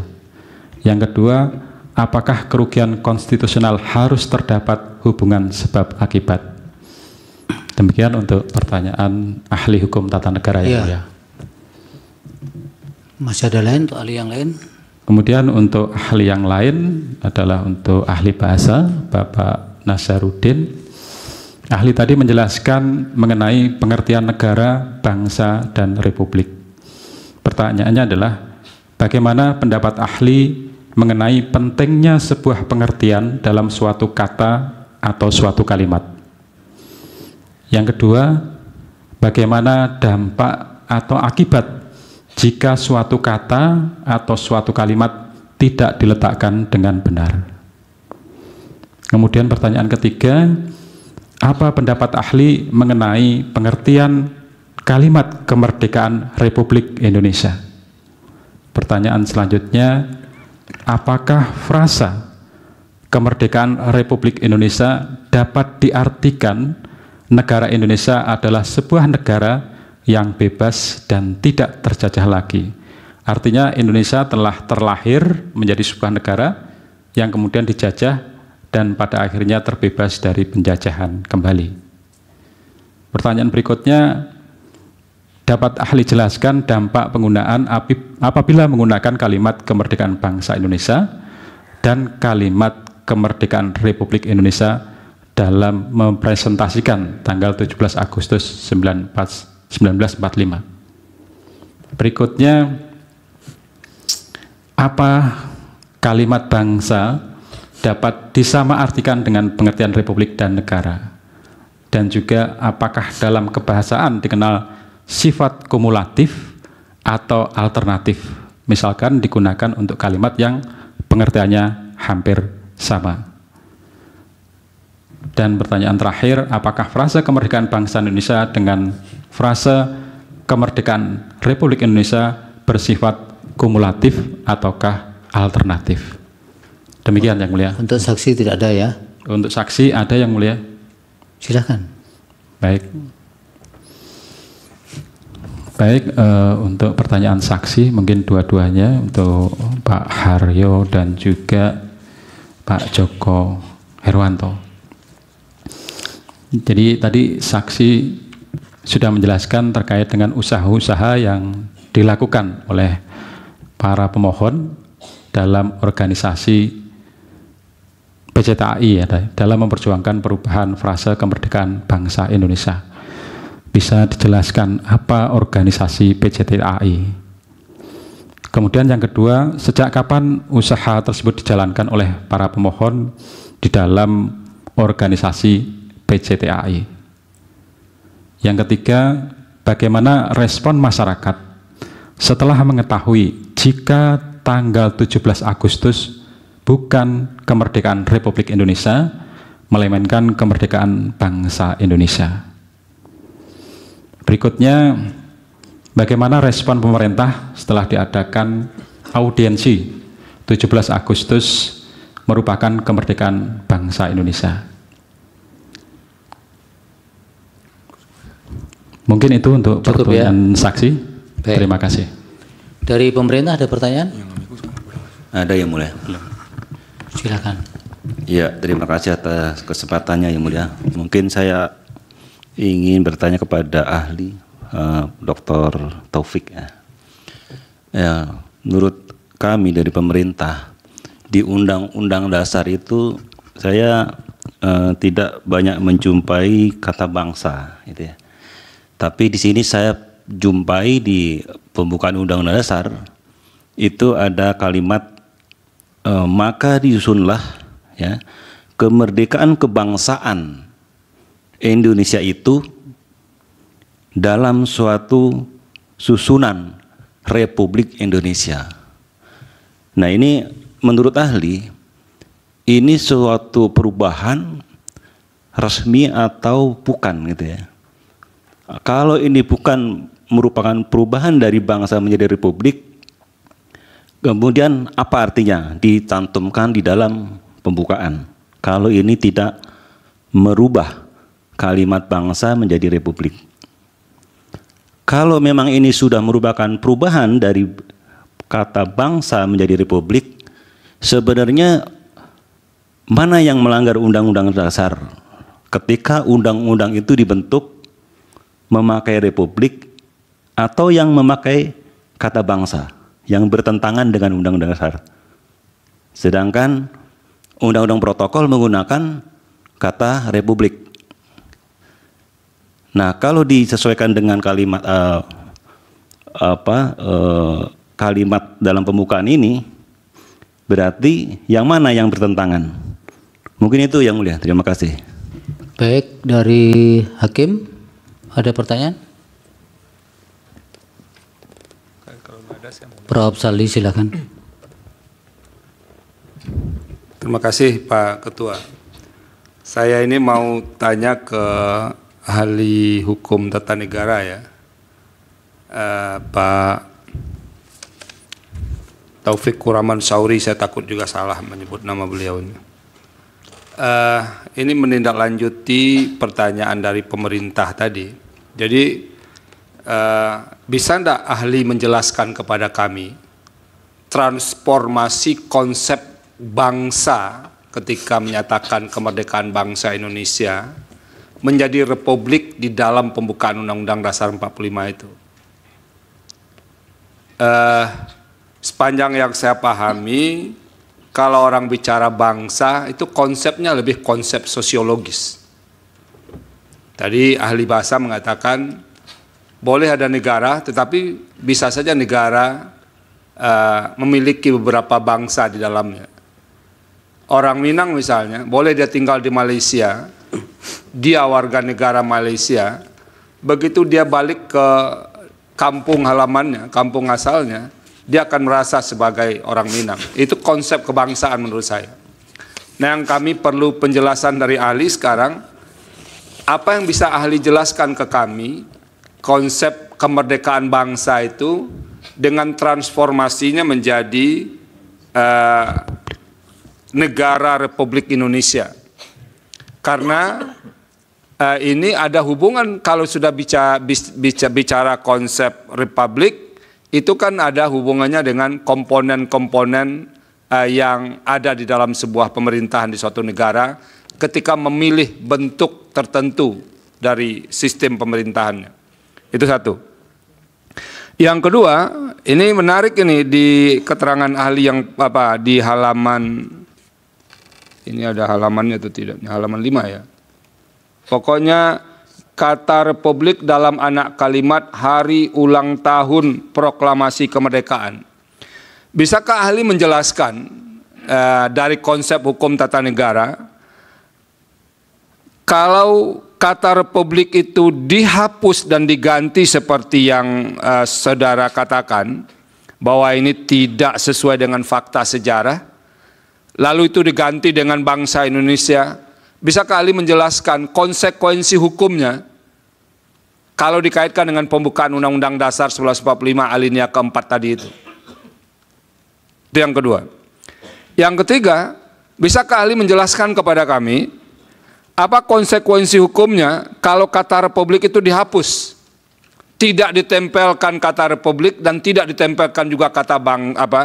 Yang kedua, apakah kerugian konstitusional harus terdapat hubungan sebab akibat? Demikian untuk pertanyaan ahli hukum tata negara yang mulia. Masih ada lain untuk ahli yang lain? Kemudian untuk ahli yang lain adalah untuk ahli bahasa, Bapak Nasaruddin. Ahli tadi menjelaskan mengenai pengertian negara, bangsa, dan republik. Pertanyaannya adalah, bagaimana pendapat ahli mengenai pentingnya sebuah pengertian dalam suatu kata atau suatu kalimat? Yang kedua, bagaimana dampak atau akibat jika suatu kata atau suatu kalimat tidak diletakkan dengan benar? Kemudian pertanyaan ketiga, apa pendapat ahli mengenai pengertian kalimat kemerdekaan Republik Indonesia? Pertanyaan selanjutnya, apakah frasa kemerdekaan Republik Indonesia dapat diartikan negara Indonesia adalah sebuah negara yang bebas dan tidak terjajah lagi? Artinya Indonesia telah terlahir menjadi sebuah negara yang kemudian dijajah dan pada akhirnya terbebas dari penjajahan kembali. Pertanyaan berikutnya, dapat ahli jelaskan dampak penggunaan apabila menggunakan kalimat kemerdekaan bangsa Indonesia dan kalimat kemerdekaan Republik Indonesia dalam mempresentasikan tanggal 17 Agustus 1945. Berikutnya, apa kalimat bangsa dapat disamaartikan dengan pengertian republik dan negara? Dan juga apakah dalam kebahasaan dikenal sifat kumulatif atau alternatif? Misalkan digunakan untuk kalimat yang pengertiannya hampir sama. Dan pertanyaan terakhir, apakah frase kemerdekaan bangsa Indonesia dengan frase kemerdekaan Republik Indonesia bersifat kumulatif ataukah alternatif? Demikian yang mulia. Untuk saksi tidak ada ya? Untuk saksi ada yang mulia. Silakan. Baik. Baik, untuk pertanyaan saksi mungkin dua-duanya, untuk Pak Haryo dan juga Pak Joko Herwanto. Jadi tadi saksi sudah menjelaskan terkait dengan usaha-usaha yang dilakukan oleh para pemohon dalam organisasi PCTAI ya, dalam memperjuangkan perubahan frase kemerdekaan bangsa Indonesia. Bisa dijelaskan apa organisasi PCTAI? Kemudian yang kedua, sejak kapan usaha tersebut dijalankan oleh para pemohon di dalam organisasi PCTAI? Yang ketiga, bagaimana respon masyarakat setelah mengetahui jika tanggal 17 Agustus bukan kemerdekaan Republik Indonesia, melainkan kemerdekaan bangsa Indonesia? Berikutnya, bagaimana respon pemerintah setelah diadakan audiensi 17 Agustus merupakan kemerdekaan bangsa Indonesia? Mungkin itu untuk pertanyaan saksi. Baik. Terima kasih. Dari pemerintah ada pertanyaan? Ada yang mulia. Silakan. Ya, terima kasih atas kesempatannya yang mulia. Mungkin saya ingin bertanya kepada ahli Dr. Taufik ya. Ya, menurut kami dari pemerintah di Undang-Undang Dasar itu saya tidak banyak menjumpai kata bangsa, gitu ya. Tapi di sini saya jumpai di pembukaan Undang-Undang Dasar itu ada kalimat maka disusunlah ya kemerdekaan kebangsaan Indonesia itu dalam suatu susunan Republik Indonesia. Nah, ini menurut ahli ini suatu perubahan resmi atau bukan gitu ya. Kalau ini bukan merupakan perubahan dari bangsa menjadi republik, kemudian apa artinya dicantumkan di dalam pembukaan? Kalau ini tidak merubah kalimat bangsa menjadi republik. Kalau memang ini sudah merupakan perubahan dari kata bangsa menjadi republik, sebenarnya mana yang melanggar Undang-Undang Dasar ketika undang-undang itu dibentuk memakai republik atau yang memakai kata bangsa yang bertentangan dengan Undang-Undang Dasar. Sedangkan Undang-Undang Protokol menggunakan kata republik. Nah, kalau disesuaikan dengan kalimat kalimat dalam pembukaan ini, berarti yang mana yang bertentangan? Mungkin itu yang mulia. Terima kasih. Baik, dari Hakim ada pertanyaan? Prof. Sali, silakan. Terima kasih Pak Ketua. Saya ini mau tanya ke ahli hukum tata negara ya, Pak Taufik Kuraman Sauri, saya takut juga salah menyebut nama beliau ini. Ini menindaklanjuti pertanyaan dari pemerintah tadi. Jadi bisa enggak ahli menjelaskan kepada kami transformasi konsep bangsa ketika menyatakan kemerdekaan bangsa Indonesia menjadi republik di dalam pembukaan Undang-Undang Dasar 45 itu? Sepanjang yang saya pahami, kalau orang bicara bangsa itu konsepnya lebih konsep sosiologis. Tadi ahli bahasa mengatakan boleh ada negara, tetapi bisa saja negara memiliki beberapa bangsa di dalamnya. Orang Minang misalnya, boleh dia tinggal di Malaysia, dia warga negara Malaysia, begitu dia balik ke kampung halamannya, kampung asalnya, dia akan merasa sebagai orang Minang. Itu konsep kebangsaan menurut saya. Nah, yang kami perlu penjelasan dari ahli sekarang, apa yang bisa ahli jelaskan ke kami, konsep kemerdekaan bangsa itu dengan transformasinya menjadi negara Republik Indonesia. Karena ini ada hubungan, kalau sudah bicara konsep republik, itu kan ada hubungannya dengan komponen-komponen yang ada di dalam sebuah pemerintahan di suatu negara ketika memilih bentuk tertentu dari sistem pemerintahannya. Itu satu. Yang kedua, ini menarik ini di keterangan ahli yang di halaman, ini ada halamannya atau tidak? Halaman 5 ya. Pokoknya kata Republik dalam anak kalimat hari ulang tahun proklamasi kemerdekaan. Bisakah ahli menjelaskan dari konsep hukum tata negara, kalau kata Republik itu dihapus dan diganti seperti yang saudara katakan, bahwa ini tidak sesuai dengan fakta sejarah, lalu itu diganti dengan bangsa Indonesia, bisakah ahli menjelaskan konsekuensi hukumnya kalau dikaitkan dengan pembukaan Undang-Undang Dasar 1945 alinea keempat tadi itu? Itu yang kedua. Yang ketiga, bisakah ahli menjelaskan kepada kami apa konsekuensi hukumnya kalau kata Republik itu dihapus? Tidak ditempelkan kata Republik dan tidak ditempelkan juga kata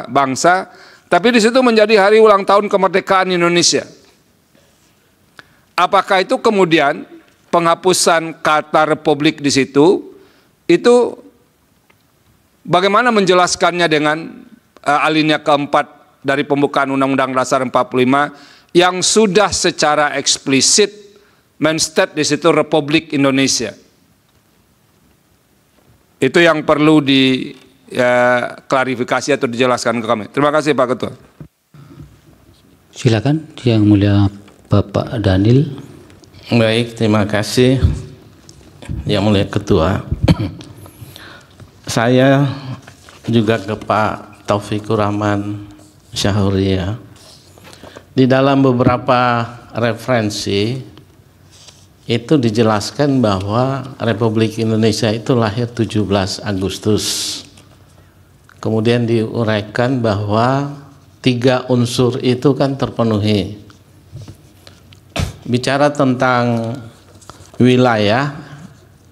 bangsa, tapi di situ menjadi hari ulang tahun kemerdekaan Indonesia. Apakah itu kemudian penghapusan kata Republik di situ, itu bagaimana menjelaskannya dengan alinea keempat dari pembukaan Undang-Undang Dasar 45 yang sudah secara eksplisit menstate di situ Republik Indonesia? Itu yang perlu diklarifikasi atau dijelaskan ke kami. Terima kasih Pak Ketua. Silakan Yang Mulia Bapak Daniel. Baik, terima kasih Yang Mulia Ketua. Saya juga ke Pak Taufikur Rahman Syahuriya. Di dalam beberapa referensi itu dijelaskan bahwa Republik Indonesia itu lahir 17 Agustus. Kemudian diuraikan bahwa 3 unsur itu kan terpenuhi. Bicara tentang wilayah,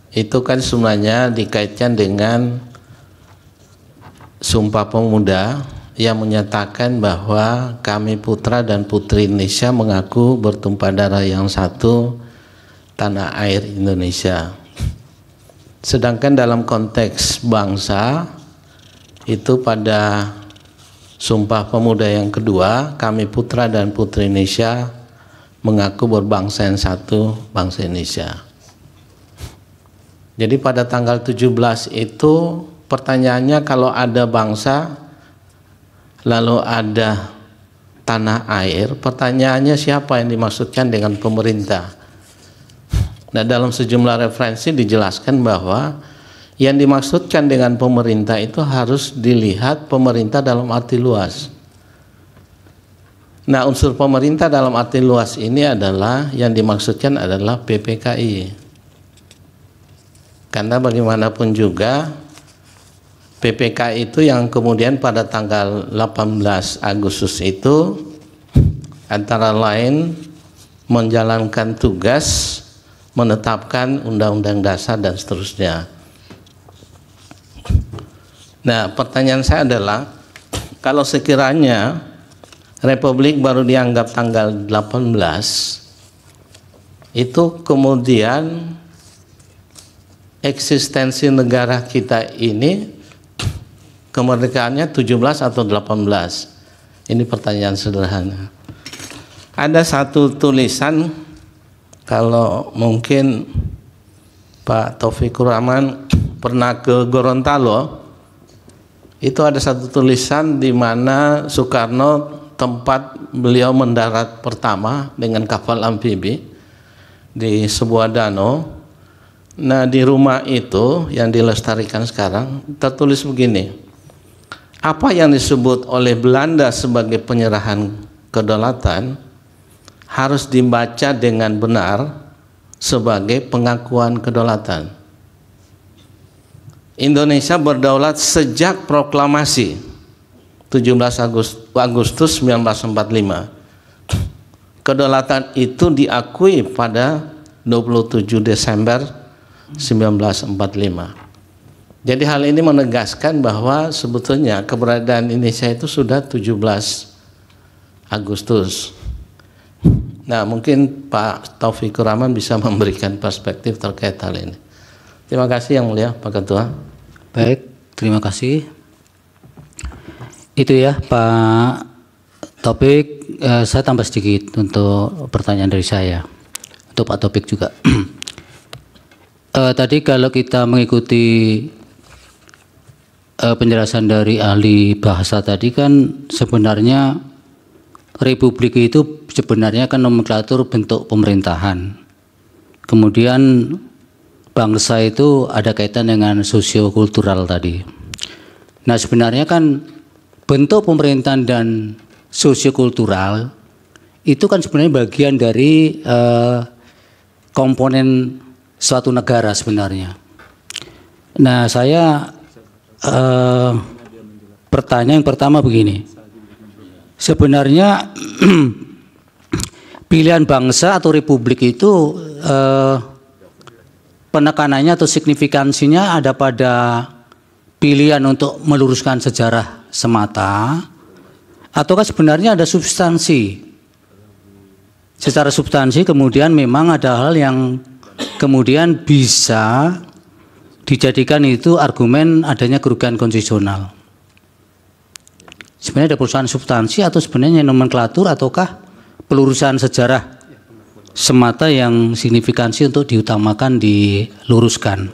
itu kan semuanya dikaitkan dengan Sumpah Pemuda yang menyatakan bahwa kami putra dan putri Indonesia mengaku bertumpah darah yang satu, tanah air Indonesia. Sedangkan dalam konteks bangsa, itu pada Sumpah Pemuda yang kedua, kami putra dan putri Indonesia mengaku berbangsa yang satu, bangsa Indonesia. Jadi pada tanggal 17 itu pertanyaannya, kalau ada bangsa lalu ada tanah air, pertanyaannya siapa yang dimaksudkan dengan pemerintah? Nah, dalam sejumlah referensi dijelaskan bahwa yang dimaksudkan dengan pemerintah itu harus dilihat pemerintah dalam arti luas. Nah, unsur pemerintah dalam arti luas ini adalah yang dimaksudkan adalah PPKI. Karena bagaimanapun juga PPKI itu yang kemudian pada tanggal 18 Agustus itu antara lain menjalankan tugas menetapkan Undang-Undang Dasar dan seterusnya. Nah, pertanyaan saya adalah, kalau sekiranya Republik baru dianggap tanggal 18, itu kemudian eksistensi negara kita ini kemerdekaannya 17 atau 18. Ini pertanyaan sederhana. Ada satu tulisan, kalau mungkin Pak Taufikur Rahman pernah ke Gorontalo, itu ada satu tulisan di mana Soekarno tempat beliau mendarat pertama dengan kapal amfibi di sebuah danau. Nah, di rumah itu yang dilestarikan sekarang tertulis begini: apa yang disebut oleh Belanda sebagai penyerahan kedaulatan harus dibaca dengan benar sebagai pengakuan kedaulatan. Indonesia berdaulat sejak proklamasi 17 Agustus 1945. Kedaulatan itu diakui pada 27 Desember 1945. Jadi hal ini menegaskan bahwa sebetulnya keberadaan Indonesia itu sudah 17 Agustus. Nah, mungkin Pak Taufikur Rahman bisa memberikan perspektif terkait hal ini. Terima kasih Yang Mulia Pak Ketua. Baik, terima kasih. Itu ya Pak Taufik, saya tambah sedikit untuk pertanyaan dari saya, untuk Pak Taufik juga. Tadi kalau kita mengikuti penjelasan dari ahli bahasa tadi kan sebenarnya republik itu sebenarnya kan nomenklatur bentuk pemerintahan. Kemudian bangsa itu ada kaitan dengan sosiokultural tadi. Nah, sebenarnya kan bentuk pemerintahan dan sosiokultural itu kan sebenarnya bagian dari komponen suatu negara sebenarnya. Nah, saya pertanyaan yang pertama begini. Sebenarnya pilihan bangsa atau republik itu penekanannya atau signifikansinya ada pada pilihan untuk meluruskan sejarah semata, ataukah sebenarnya ada substansi? Secara substansi kemudian memang ada hal yang kemudian bisa dijadikan itu argumen adanya kerugian konstitusional. Sebenarnya ada perusahaan substansi atau sebenarnya nomenklatur ataukah pelurusan sejarah semata yang signifikansi untuk diutamakan, diluruskan.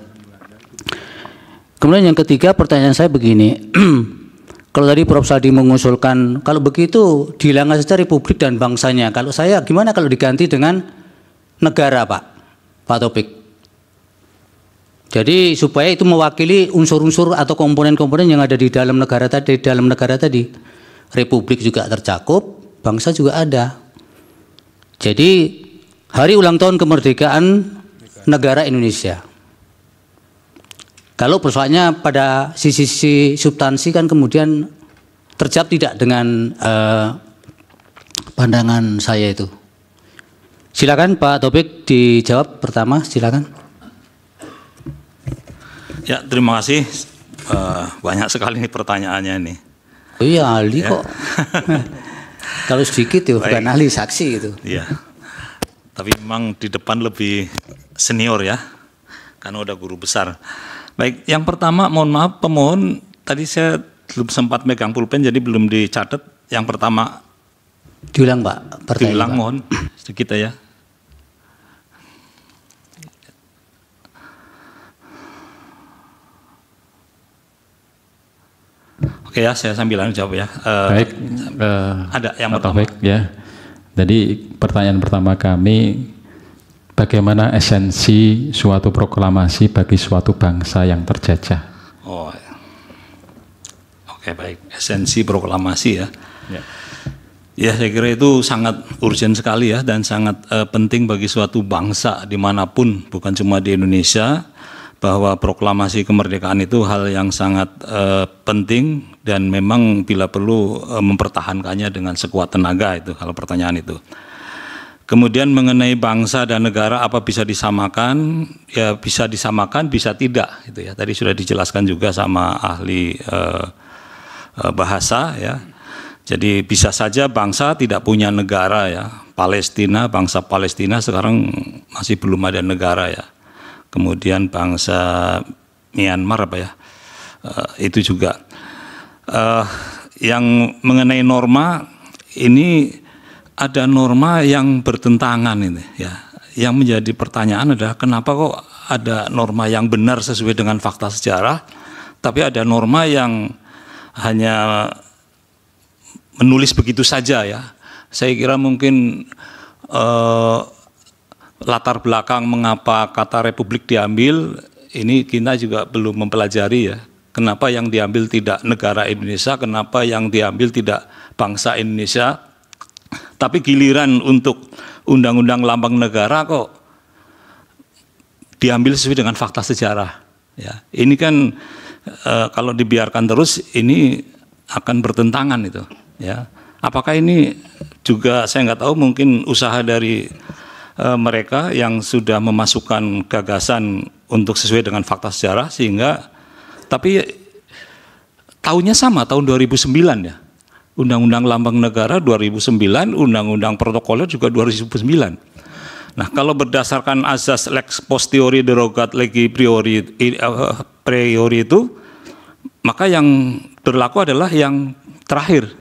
Kemudian yang ketiga, pertanyaan saya begini. Kalau tadi Prof. Saldi mengusulkan kalau begitu dihilangkan saja republik dan bangsanya. Kalau saya gimana kalau diganti dengan negara, Pak Taufik? Jadi supaya itu mewakili unsur-unsur atau komponen-komponen yang ada di dalam negara tadi. Republik juga tercakup, bangsa juga ada. Jadi hari ulang tahun kemerdekaan negara Indonesia. Kalau persoalannya pada sisi substansi kan kemudian terjawab tidak dengan pandangan saya itu. Silakan Pak Taufik dijawab pertama, silakan. Ya, terima kasih. Banyak sekali nih pertanyaannya ini. Oh iya, ahli ya. Kok. Kalau sedikit ya bukan ahli, saksi gitu. Iya. Tapi memang di depan lebih senior ya, karena udah guru besar. Baik, yang pertama mohon maaf pemohon, tadi saya belum sempat megang pulpen jadi belum dicatat. Yang pertama diulang Pak, diulang Pak. Mohon sedikit ya. Oke ya, saya sambil jawab ya. Baik, ada yang pertama. Baik ya. Jadi pertanyaan pertama kami, bagaimana esensi suatu proklamasi bagi suatu bangsa yang terjajah? Oh, oke baik. Esensi proklamasi ya. Ya, saya kira itu sangat urgent sekali ya dan sangat penting bagi suatu bangsa dimanapun, bukan cuma di Indonesia, bahwa proklamasi kemerdekaan itu hal yang sangat penting dan memang bila perlu mempertahankannya dengan sekuat tenaga itu kalau pertanyaan itu. Kemudian mengenai bangsa dan negara apa bisa disamakan? Ya bisa disamakan, bisa tidak gitu ya. Tadi sudah dijelaskan juga sama ahli bahasa ya. Jadi bisa saja bangsa tidak punya negara ya. Palestina, bangsa Palestina sekarang masih belum ada negara ya. Kemudian bangsa Myanmar apa ya, itu juga yang mengenai norma ini ada norma yang bertentangan ini ya. Yang menjadi pertanyaan adalah kenapa kok ada norma yang benar sesuai dengan fakta sejarah, tapi ada norma yang hanya menulis begitu saja ya. Saya kira mungkin latar belakang mengapa kata republik diambil ini kita juga belum mempelajari ya. Kenapa yang diambil tidak negara Indonesia, kenapa yang diambil tidak bangsa Indonesia. Tapi giliran untuk undang-undang lambang negara kok diambil sesuai dengan fakta sejarah. Ya, ini kan kalau dibiarkan terus ini akan bertentangan itu. Ya, apakah ini juga saya nggak tahu mungkin usaha dari mereka yang sudah memasukkan gagasan untuk sesuai dengan fakta sejarah sehingga tapi tahunnya sama tahun 2009 ya. Undang-Undang Lambang Negara 2009, Undang-Undang Protokoler juga 2009. Nah, kalau berdasarkan azas lex posteriori derogat legi priori itu, maka yang berlaku adalah yang terakhir.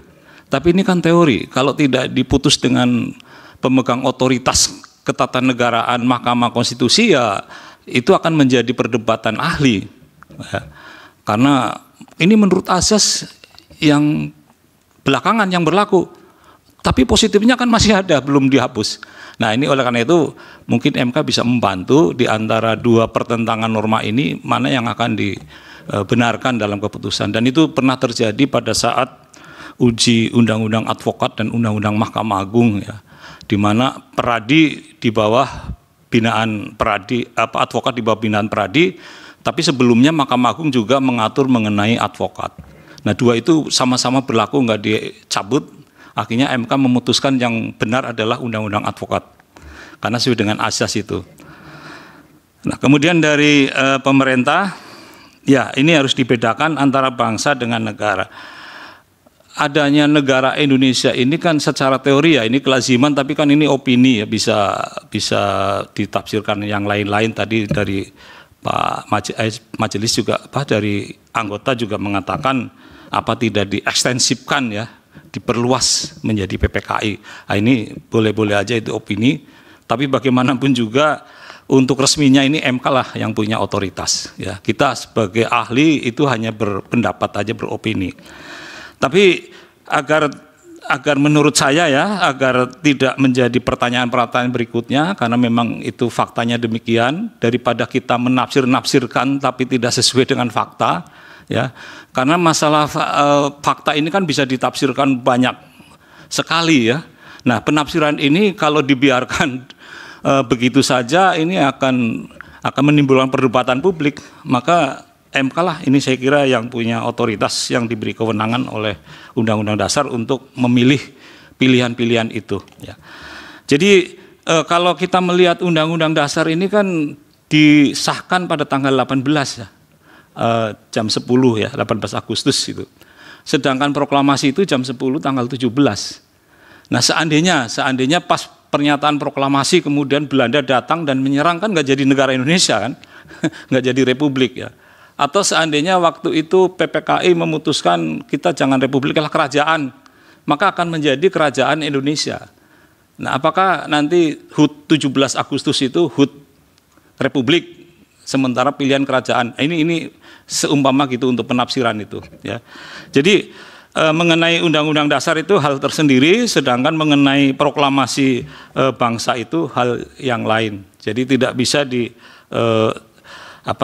Tapi ini kan teori, kalau tidak diputus dengan pemegang otoritas ketatanegaraan Mahkamah Konstitusi ya itu akan menjadi perdebatan ahli. Ya. Karena ini menurut azas yang belakangan yang berlaku, tapi positifnya kan masih ada, belum dihapus. Nah ini oleh karena itu mungkin MK bisa membantu di antara dua pertentangan norma ini mana yang akan dibenarkan dalam keputusan. Dan itu pernah terjadi pada saat uji undang-undang advokat dan undang-undang Mahkamah Agung ya, di mana Peradi di bawah binaan Peradi, advokat di bawah binaan Peradi, tapi sebelumnya Mahkamah Agung juga mengatur mengenai advokat. Nah dua itu sama-sama berlaku nggak dicabut, akhirnya MK memutuskan yang benar adalah undang-undang advokat karena sesuai dengan asas itu. Nah kemudian dari pemerintah, ya ini harus dibedakan antara bangsa dengan negara. Adanya negara Indonesia ini kan secara teori ya ini kelaziman, tapi kan ini opini ya, bisa ditafsirkan yang lain-lain. Tadi dari Pak Majelis juga dari anggota juga mengatakan apa tidak diekstensifkan ya, diperluas menjadi PPKI. Nah, ini boleh-boleh aja itu opini, tapi bagaimanapun juga untuk resminya ini MK lah yang punya otoritas ya. Kita sebagai ahli itu hanya berpendapat aja, beropini. Tapi agar menurut saya ya, agar tidak menjadi pertanyaan-pertanyaan berikutnya karena memang itu faktanya demikian, daripada kita menafsir-nafsirkan tapi tidak sesuai dengan fakta ya. Karena masalah fakta ini kan bisa ditafsirkan banyak sekali ya. Nah, penafsiran ini kalau dibiarkan begitu saja ini akan menimbulkan perdebatan publik. Maka MK lah ini saya kira yang punya otoritas yang diberi kewenangan oleh Undang-Undang Dasar untuk memilih pilihan-pilihan itu ya. Jadi kalau kita melihat Undang-Undang Dasar ini kan disahkan pada tanggal 18 ya. Jam 10 ya, 18 Agustus itu. Sedangkan proklamasi itu jam 10 tanggal 17. Nah seandainya pas pernyataan proklamasi kemudian Belanda datang dan menyerang kan nggak jadi negara Indonesia kan, nggak jadi republik ya. Atau seandainya waktu itu PPKI memutuskan kita jangan republik lah kerajaan, maka akan menjadi kerajaan Indonesia. Nah apakah nanti HUT 17 Agustus itu HUT republik sementara pilihan kerajaan? Ini seumpama gitu untuk penafsiran itu ya. Jadi mengenai Undang-Undang Dasar itu hal tersendiri, sedangkan mengenai proklamasi bangsa itu hal yang lain. Jadi tidak bisa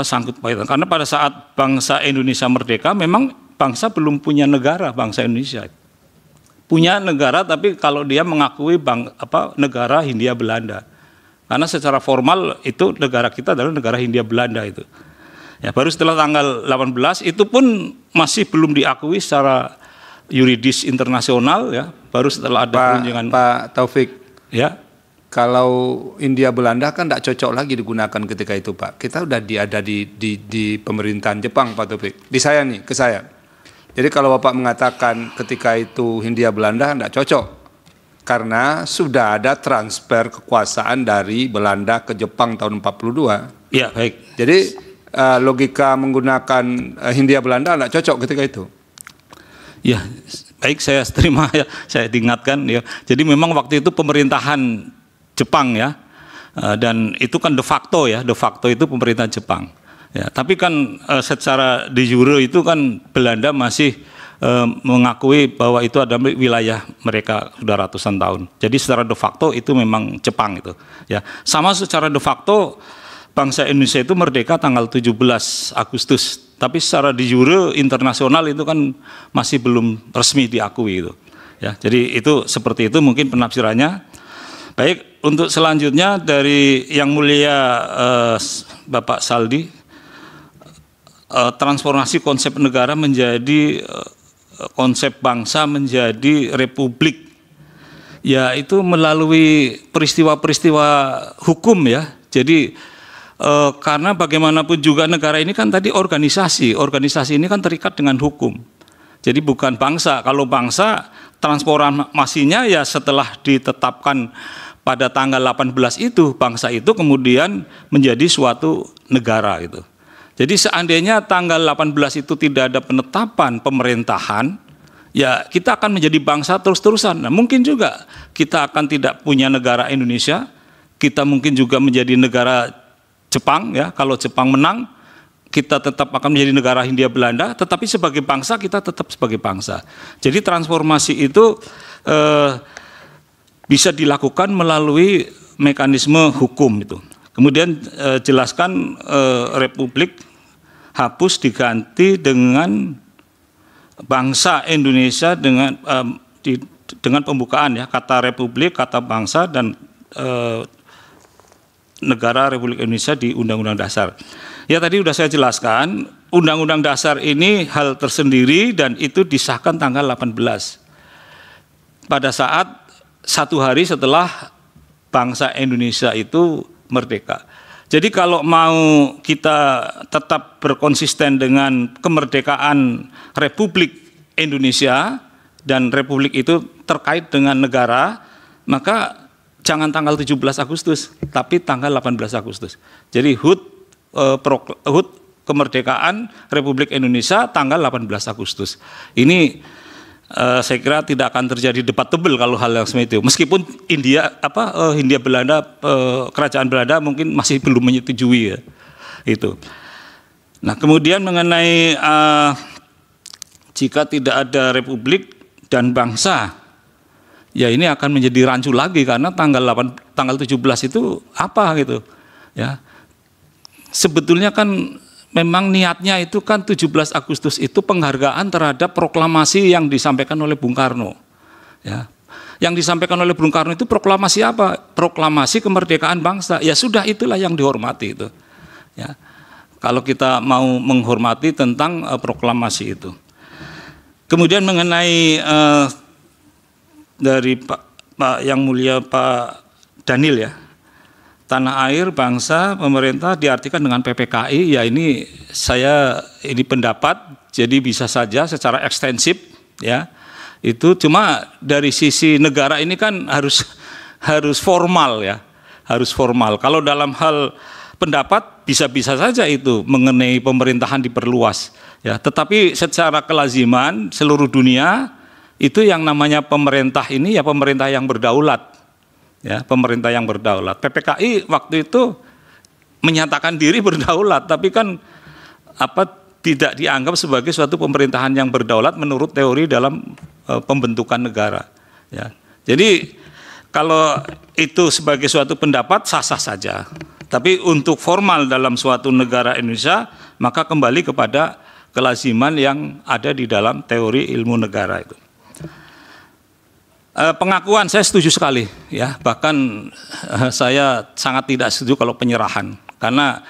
sangkut pautkan. Karena pada saat bangsa Indonesia merdeka memang bangsa belum punya negara, bangsa Indonesia punya negara tapi kalau dia mengakui negara Hindia Belanda. Karena secara formal itu negara kita adalah negara Hindia Belanda itu. Ya, baru setelah tanggal 18 itu pun masih belum diakui secara yuridis internasional ya. Baru setelah ada kunjungan Pak Taufik. Ya. Kalau Hindia Belanda kan tidak cocok lagi digunakan ketika itu Pak. Kita udah ada di pemerintahan Jepang Pak Taufik. Ke saya. Jadi kalau Bapak mengatakan ketika itu Hindia Belanda tidak cocok. Karena sudah ada transfer kekuasaan dari Belanda ke Jepang tahun 42. Iya, baik. Jadi logika menggunakan Hindia Belanda tidak cocok ketika itu. Ya, baik, saya terima ya, saya diingatkan ya. Jadi memang waktu itu pemerintahan Jepang ya, dan itu kan de facto itu pemerintahan Jepang. Ya, tapi kan secara de jure itu kan Belanda masih mengakui bahwa itu adalah wilayah mereka sudah ratusan tahun. Jadi secara de facto itu memang Jepang itu. Ya, sama secara de facto bangsa Indonesia itu merdeka tanggal 17 Agustus. Tapi secara de jure internasional itu kan masih belum resmi diakui itu. Ya, jadi itu seperti itu mungkin penafsirannya. Baik, untuk selanjutnya dari Yang Mulia Bapak Saldi, transformasi konsep negara menjadi konsep bangsa menjadi republik. Ya, itu melalui peristiwa-peristiwa hukum ya. Jadi karena bagaimanapun juga negara ini kan tadi organisasi ini kan terikat dengan hukum. Jadi bukan bangsa. Kalau bangsa transformasinya ya setelah ditetapkan pada tanggal 18 itu, bangsa itu kemudian menjadi suatu negara itu. Jadi seandainya tanggal 18 itu tidak ada penetapan pemerintahan, ya kita akan menjadi bangsa terus-terusan. Nah, mungkin juga kita akan tidak punya negara Indonesia, kita mungkin juga menjadi negara Jepang ya, kalau Jepang menang kita tetap akan menjadi negara Hindia Belanda, tetapi sebagai bangsa kita tetap sebagai bangsa. Jadi transformasi itu bisa dilakukan melalui mekanisme hukum itu. Kemudian jelaskan republik hapus diganti dengan bangsa Indonesia dengan pembukaan ya, kata republik, kata bangsa dan negara Republik Indonesia di Undang-Undang Dasar. Ya tadi sudah saya jelaskan, Undang-Undang Dasar ini hal tersendiri dan itu disahkan tanggal 18. Pada saat 1 hari setelah bangsa Indonesia itu merdeka. Jadi kalau mau kita tetap berkonsisten dengan kemerdekaan Republik Indonesia dan Republik itu terkait dengan negara, maka jangan tanggal 17 Agustus, tapi tanggal 18 Agustus. Jadi HUT kemerdekaan Republik Indonesia tanggal 18 Agustus. Ini saya kira tidak akan terjadi debat tebal kalau hal yang seperti itu. Meskipun Hindia Belanda, kerajaan Belanda mungkin masih belum menyetujui ya, itu. Nah, kemudian mengenai jika tidak ada republik dan bangsa, ya ini akan menjadi rancu lagi karena tanggal 17 itu apa gitu ya. Sebetulnya kan memang niatnya itu kan 17 Agustus itu penghargaan terhadap proklamasi yang disampaikan oleh Bung Karno ya. Yang disampaikan oleh Bung Karno itu proklamasi apa? Proklamasi kemerdekaan bangsa. Ya sudah, itulah yang dihormati itu ya. Kalau kita mau menghormati tentang proklamasi itu. Kemudian mengenai dari Pak Yang Mulia Pak Daniel ya, tanah air, bangsa, pemerintah diartikan dengan PPKI, ya ini pendapat, jadi bisa saja secara ekstensif ya, itu cuma dari sisi negara ini kan harus formal ya, harus formal. Kalau dalam hal pendapat bisa-bisa saja itu mengenai pemerintahan diperluas ya, tetapi secara kelaziman seluruh dunia itu yang namanya pemerintah ini ya pemerintah yang berdaulat ya, pemerintah yang berdaulat. PPKI waktu itu menyatakan diri berdaulat, tapi kan tidak dianggap sebagai suatu pemerintahan yang berdaulat menurut teori dalam pembentukan negara ya. Jadi kalau itu sebagai suatu pendapat sah-sah saja, tapi untuk formal dalam suatu negara Indonesia maka kembali kepada kelaziman yang ada di dalam teori ilmu negara itu. Pengakuan saya setuju sekali ya, bahkan saya sangat tidak setuju kalau penyerahan, karena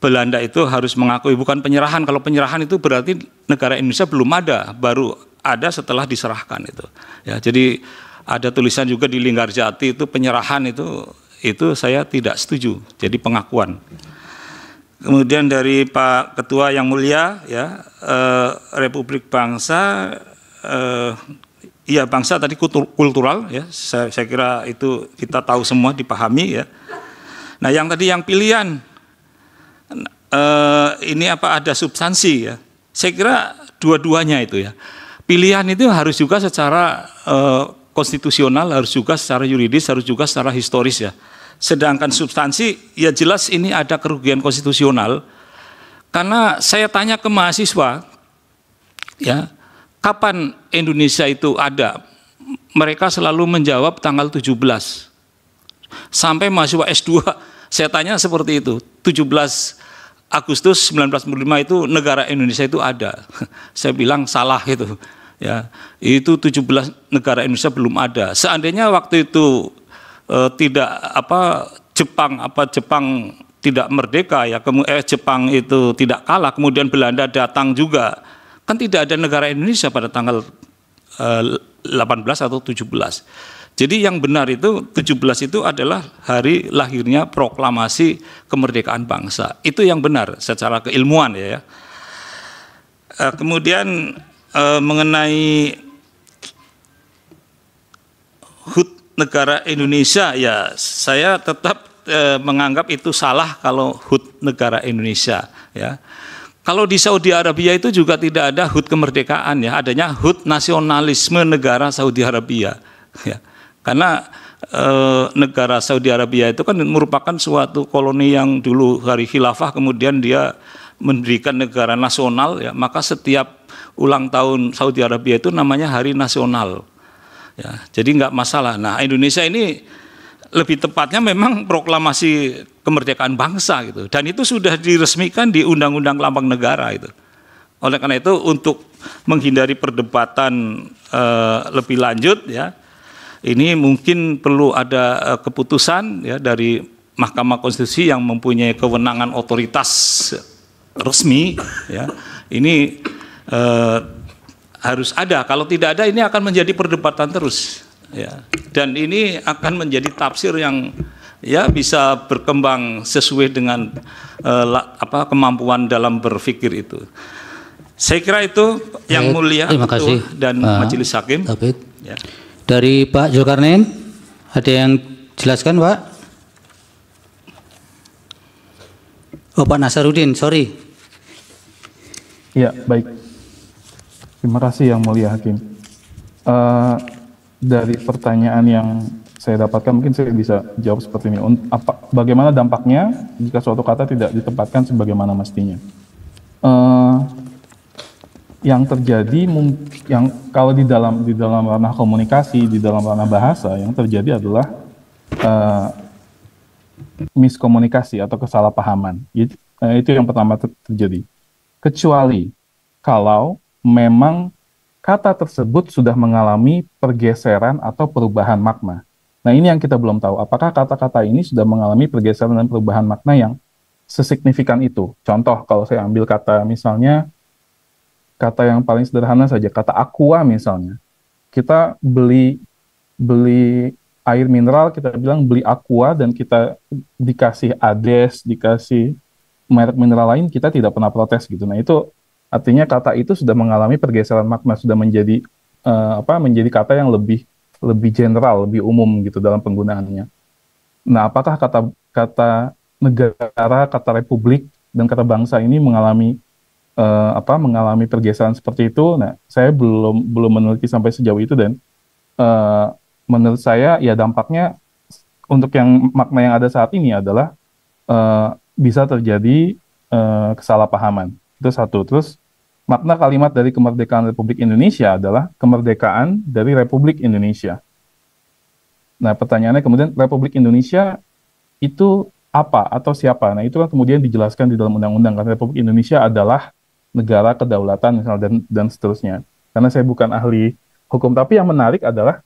Belanda itu harus mengakui, bukan penyerahan. Kalau penyerahan itu berarti negara Indonesia belum ada, baru ada setelah diserahkan itu ya. Jadi ada tulisan juga di Linggarjati itu penyerahan itu saya tidak setuju, jadi pengakuan. Kemudian dari Pak Ketua Yang Mulia ya, Republik Bangsa, iya bangsa tadi kultural ya, saya kira itu kita tahu semua, dipahami ya. Nah yang tadi yang pilihan ini apa ada substansi ya, saya kira dua-duanya itu ya. pilihan itu harus juga secara konstitusional, harus juga secara yuridis, harus juga secara historis ya. Sedangkan substansi ya jelas ini ada kerugian konstitusional, karena saya tanya ke mahasiswa ya, kapan Indonesia itu ada, mereka selalu menjawab tanggal 17. Sampai mahasiswa S2 saya tanya seperti itu, 17 Agustus 1945 itu negara Indonesia itu ada. Saya bilang salah itu. Ya, itu 17 negara Indonesia belum ada. Seandainya waktu itu tidak Jepang tidak merdeka ya, Jepang itu tidak kalah, kemudian Belanda datang juga, kan tidak ada negara Indonesia pada tanggal 18 atau 17. Jadi yang benar itu 17 itu adalah hari lahirnya proklamasi kemerdekaan bangsa. Itu yang benar secara keilmuan ya. Kemudian mengenai HUT negara Indonesia ya, saya tetap menganggap itu salah kalau HUT negara Indonesia ya. Kalau di Saudi Arabia itu juga tidak ada HUT kemerdekaan ya, adanya HUT nasionalisme negara Saudi Arabia ya. Karena negara Saudi Arabia itu kan merupakan suatu koloni yang dulu hari khilafah, kemudian dia mendirikan negara nasional ya, maka setiap ulang tahun Saudi Arabia itu namanya hari nasional ya, jadi nggak masalah. Nah, Indonesia ini lebih tepatnya memang proklamasi kemerdekaan bangsa gitu, dan itu sudah diresmikan di Undang-Undang Lambang Negara itu. Oleh karena itu, untuk menghindari perdebatan lebih lanjut ya, ini mungkin perlu ada keputusan ya dari Mahkamah Konstitusi yang mempunyai kewenangan otoritas resmi ya. Ini harus ada. Kalau tidak ada, ini akan menjadi perdebatan terus ya. Dan ini akan menjadi tafsir yang ya bisa berkembang sesuai dengan kemampuan dalam berpikir itu. Saya kira itu yang mulia Ketua dan Majelis Hakim. Ya. Dari Pak Zulkarnain, ada yang jelaskan Pak? Oh, Pak Nasarudin, sorry. Ya, baik. Terima kasih Yang Mulia Hakim. Dari pertanyaan yang saya dapatkan, mungkin saya bisa jawab seperti ini. Bagaimana dampaknya jika suatu kata tidak ditempatkan sebagaimana mestinya? Yang terjadi, yang kalau di dalam ranah komunikasi, di dalam ranah bahasa, yang terjadi adalah miskomunikasi atau kesalahpahaman. Itu yang pertama terjadi. Kecuali kalau memang kata tersebut sudah mengalami pergeseran atau perubahan makna. Nah, ini yang kita belum tahu. Apakah kata-kata ini sudah mengalami pergeseran dan perubahan makna yang sesignifikan itu? Contoh, kalau saya ambil kata misalnya, kata yang paling sederhana saja, kata aqua misalnya. Kita beli air mineral, kita bilang beli aqua, dan kita dikasih Ades, dikasih merek mineral lain, kita tidak pernah protes gitu. Nah, itu artinya kata itu sudah mengalami pergeseran makna, sudah menjadi menjadi kata yang lebih general, lebih umum gitu dalam penggunaannya. Nah, apakah kata negara, kata republik, dan kata bangsa ini mengalami pergeseran seperti itu? Nah, saya belum meneliti sampai sejauh itu, dan menurut saya ya dampaknya untuk yang makna yang ada saat ini adalah bisa terjadi kesalahpahaman. Itu satu. Terus makna kalimat dari kemerdekaan Republik Indonesia adalah kemerdekaan dari Republik Indonesia. Nah, pertanyaannya kemudian Republik Indonesia itu apa atau siapa? Nah, itu kan kemudian dijelaskan di dalam undang-undang, kan Republik Indonesia adalah negara kedaulatan misalnya, dan seterusnya. Karena saya bukan ahli hukum, tapi yang menarik adalah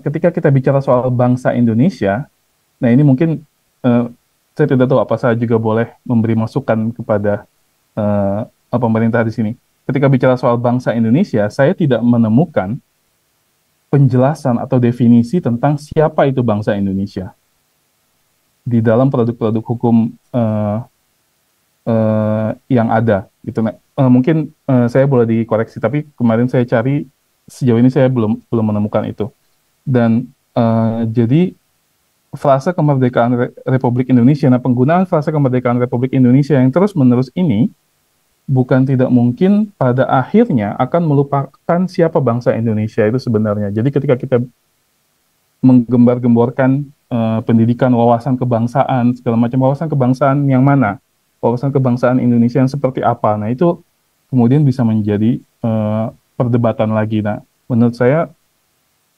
ketika kita bicara soal bangsa Indonesia, nah ini mungkin saya tidak tahu apa saya juga boleh memberi masukan kepada pemerintah di sini. Ketika bicara soal bangsa Indonesia, saya tidak menemukan penjelasan atau definisi tentang siapa itu bangsa Indonesia di dalam produk-produk hukum yang ada. Gitu. Mungkin saya boleh dikoreksi, tapi kemarin saya cari, sejauh ini saya belum menemukan itu. Dan jadi frase kemerdekaan Republik Indonesia, nah penggunaan frase kemerdekaan Republik Indonesia yang terus-menerus ini bukan tidak mungkin pada akhirnya akan melupakan siapa bangsa Indonesia itu sebenarnya. Jadi ketika kita menggembar-gemborkan pendidikan, wawasan kebangsaan, segala macam wawasan kebangsaan yang mana? Wawasan kebangsaan Indonesia yang seperti apa? Nah, itu kemudian bisa menjadi perdebatan lagi. Nah, menurut saya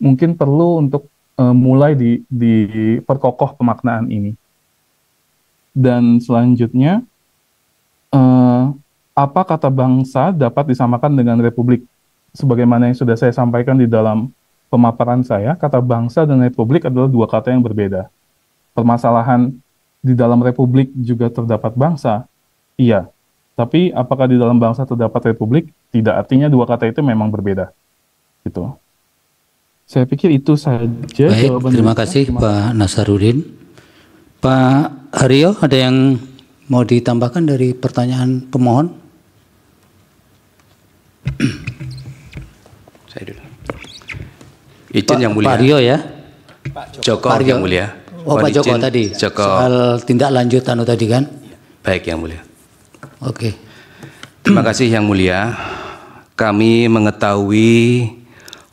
mungkin perlu untuk mulai diperkokoh pemaknaan ini. Dan selanjutnya, apa kata bangsa dapat disamakan dengan republik? Sebagaimana yang sudah saya sampaikan di dalam pemaparan saya, kata bangsa dan republik adalah dua kata yang berbeda. Permasalahan di dalam republik juga terdapat bangsa? Iya. Tapi apakah di dalam bangsa terdapat republik? Tidak, artinya dua kata itu memang berbeda. Gitu. Saya pikir itu saja. Baik, terima kasih Pak Nasarudin. Pak Haryo, ada yang mau ditambahkan dari pertanyaan pemohon? Saya dulu. Izin yang mulia. Pak Haryo ya? Joko yang mulia. Oh, Pak Joko tadi. Joko. Soal tindak lanjut tadi kan? Baik yang mulia. Oke. Terima kasih yang mulia. Kami mengetahui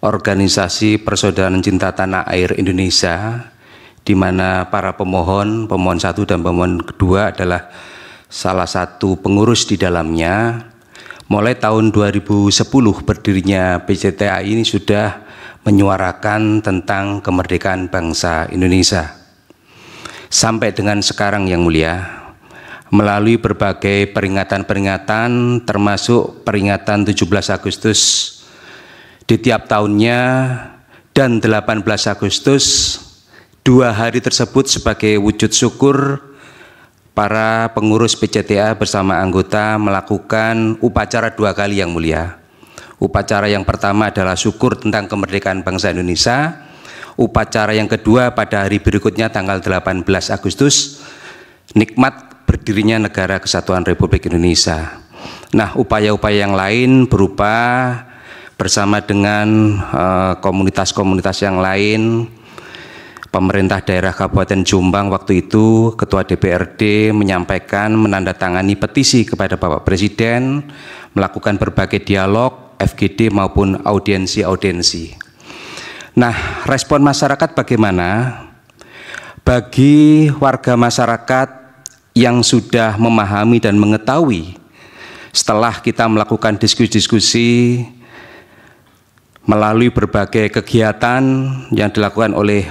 organisasi Persaudaraan Cinta Tanah Air Indonesia, di mana para pemohon 1 dan pemohon kedua adalah salah satu pengurus di dalamnya. Mulai tahun 2010 berdirinya PCTA ini sudah menyuarakan tentang kemerdekaan bangsa Indonesia. Sampai dengan sekarang yang mulia, melalui berbagai peringatan-peringatan termasuk peringatan 17 Agustus di tiap tahunnya dan 18 Agustus, 2 hari tersebut sebagai wujud syukur para pengurus PCTA bersama anggota melakukan upacara 2 kali yang mulia. Upacara yang pertama adalah syukur tentang kemerdekaan bangsa Indonesia. Upacara yang kedua pada hari berikutnya tanggal 18 Agustus, nikmat berdirinya Negara Kesatuan Republik Indonesia. Nah, upaya-upaya yang lain berupa bersama dengan komunitas-komunitas yang lain, pemerintah daerah Kabupaten Jombang waktu itu, Ketua DPRD menyampaikan menandatangani petisi kepada Bapak Presiden, melakukan berbagai dialog, FGD maupun audiensi-audiensi. Nah, respon masyarakat bagaimana? Bagi warga masyarakat yang sudah memahami dan mengetahui, setelah kita melakukan diskusi-diskusi melalui berbagai kegiatan yang dilakukan oleh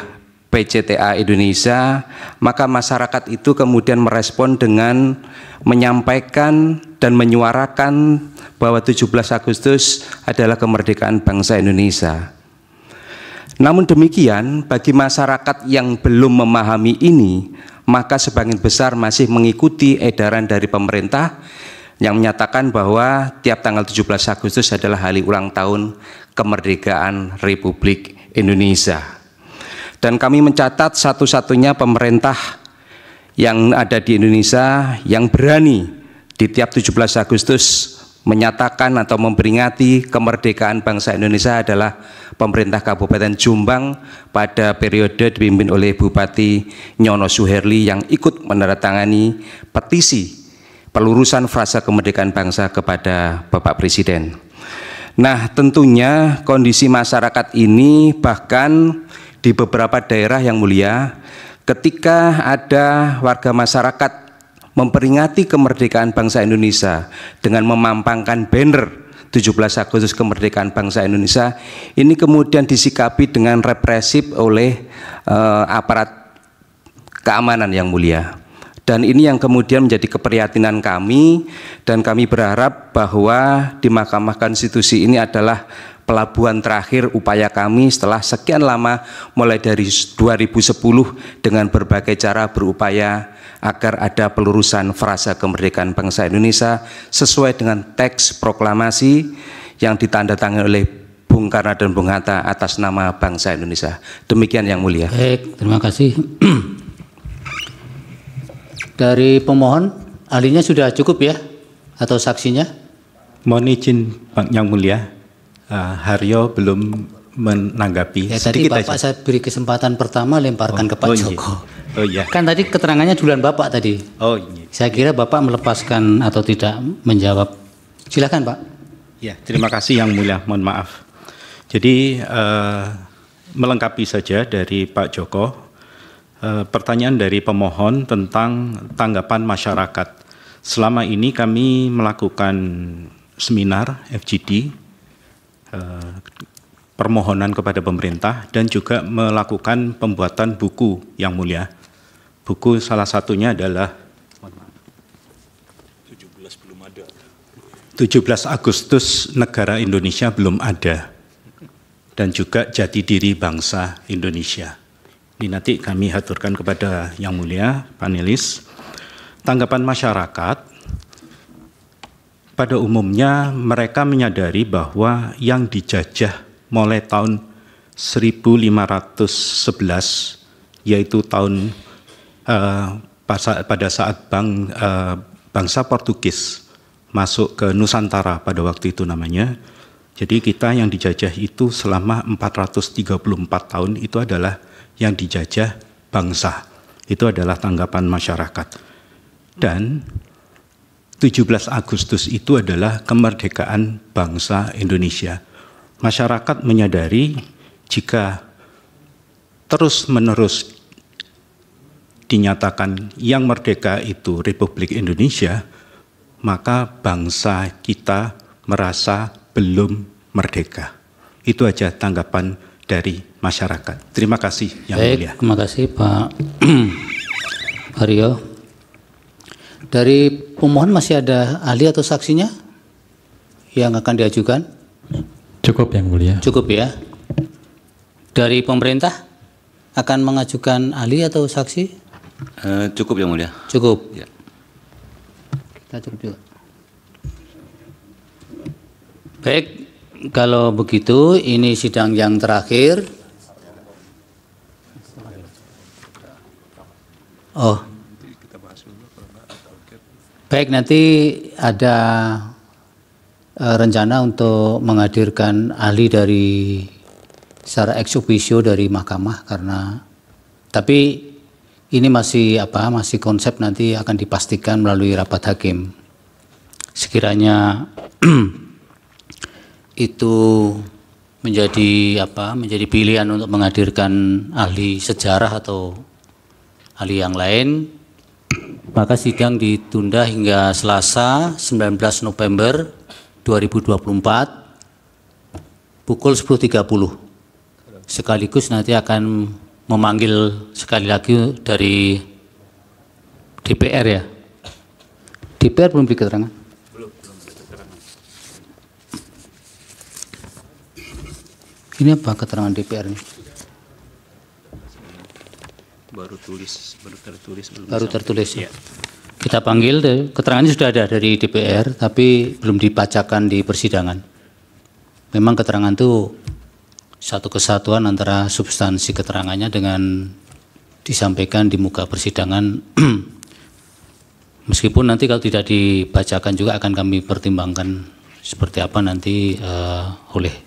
PCTA Indonesia, maka masyarakat itu kemudian merespon dengan menyampaikan dan menyuarakan bahwa 17 Agustus adalah kemerdekaan bangsa Indonesia. Namun demikian, bagi masyarakat yang belum memahami ini, maka sebagian besar masih mengikuti edaran dari pemerintah yang menyatakan bahwa tiap tanggal 17 Agustus adalah hari ulang tahun kemerdekaan Republik Indonesia. Dan kami mencatat satu-satunya pemerintah yang ada di Indonesia yang berani di tiap 17 Agustus menyatakan atau memperingati kemerdekaan bangsa Indonesia adalah pemerintah Kabupaten Jombang pada periode dipimpin oleh Bupati Nyono Suherli yang ikut menandatangani petisi pelurusan frasa kemerdekaan bangsa kepada Bapak Presiden. Nah, tentunya kondisi masyarakat ini bahkan di beberapa daerah yang mulia, ketika ada warga masyarakat memperingati kemerdekaan bangsa Indonesia dengan memampangkan banner 17 Agustus kemerdekaan bangsa Indonesia, ini kemudian disikapi dengan represif oleh aparat keamanan yang mulia. Dan ini yang kemudian menjadi keprihatinan kami, dan kami berharap bahwa di Mahkamah Konstitusi ini adalah pelabuhan terakhir upaya kami setelah sekian lama mulai dari 2010 dengan berbagai cara berupaya agar ada pelurusan frasa kemerdekaan bangsa Indonesia sesuai dengan teks proklamasi yang ditandatangani oleh Bung Karno dan Bung Hatta atas nama bangsa Indonesia. Demikian yang mulia. Baik, terima kasih. Dari pemohon, ahlinya sudah cukup ya? Atau saksinya? Mohon izin Pak Yang Mulia, Haryo belum menanggapi. Ya, tadi Bapak saya beri kesempatan pertama lemparkan ke Pak Joko. Oh iya. Kan tadi keterangannya duluan Bapak tadi. Oh iya. Saya kira Bapak melepaskan atau tidak menjawab Silakan Pak. Ya, terima kasih Yang Mulia, mohon maaf. Jadi melengkapi saja dari Pak Joko, pertanyaan dari pemohon tentang tanggapan masyarakat. Selama ini kami melakukan seminar FGD, permohonan kepada pemerintah, dan juga melakukan pembuatan buku Yang Mulia. Buku salah satunya adalah 17 Agustus Negara Indonesia Belum Ada, dan juga Jati Diri Bangsa Indonesia. Ini nanti kami haturkan kepada Yang Mulia panelis. Tanggapan masyarakat, pada umumnya mereka menyadari bahwa yang dijajah mulai tahun 1511, yaitu tahun pada saat bangsa Portugis masuk ke Nusantara pada waktu itu namanya. Jadi kita yang dijajah itu selama 434 tahun itu adalah yang dijajah bangsa. Itu adalah tanggapan masyarakat. Dan 17 Agustus itu adalah kemerdekaan bangsa Indonesia. Masyarakat menyadari jika terus-menerus dinyatakan yang merdeka itu Republik Indonesia, maka bangsa kita merasa belum merdeka. Itu aja tanggapan dari masyarakat. Terima kasih Yang Mulia. Terima kasih Pak Haryo. Dari pemohon masih ada ahli atau saksinya yang akan diajukan? Cukup Yang Mulia. Cukup ya. Dari pemerintah akan mengajukan ahli atau saksi? Cukup Yang Mulia. Cukup. Ya. Kita cukup juga. Baik, kalau begitu ini sidang yang terakhir. Oh. Baik, nanti ada rencana untuk menghadirkan ahli dari secara ex officio dari mahkamah, karena tapi ini masih konsep, nanti akan dipastikan melalui rapat hakim. Sekiranya itu menjadi pilihan untuk menghadirkan ahli sejarah atau ahli yang lain, maka sidang ditunda hingga Selasa 19 November 2024 pukul 10.30. Sekaligus nanti akan memanggil sekali lagi dari DPR ya. DPR belum beri keterangan. Ini apa keterangan DPR ini? Baru tertulis. Baru tertulis ya. Kita panggil, keterangannya sudah ada dari DPR, tapi belum dibacakan di persidangan. Memang keterangan itu satu kesatuan antara substansi keterangannya dengan disampaikan di muka persidangan. Meskipun nanti kalau tidak dibacakan juga akan kami pertimbangkan seperti apa nanti oleh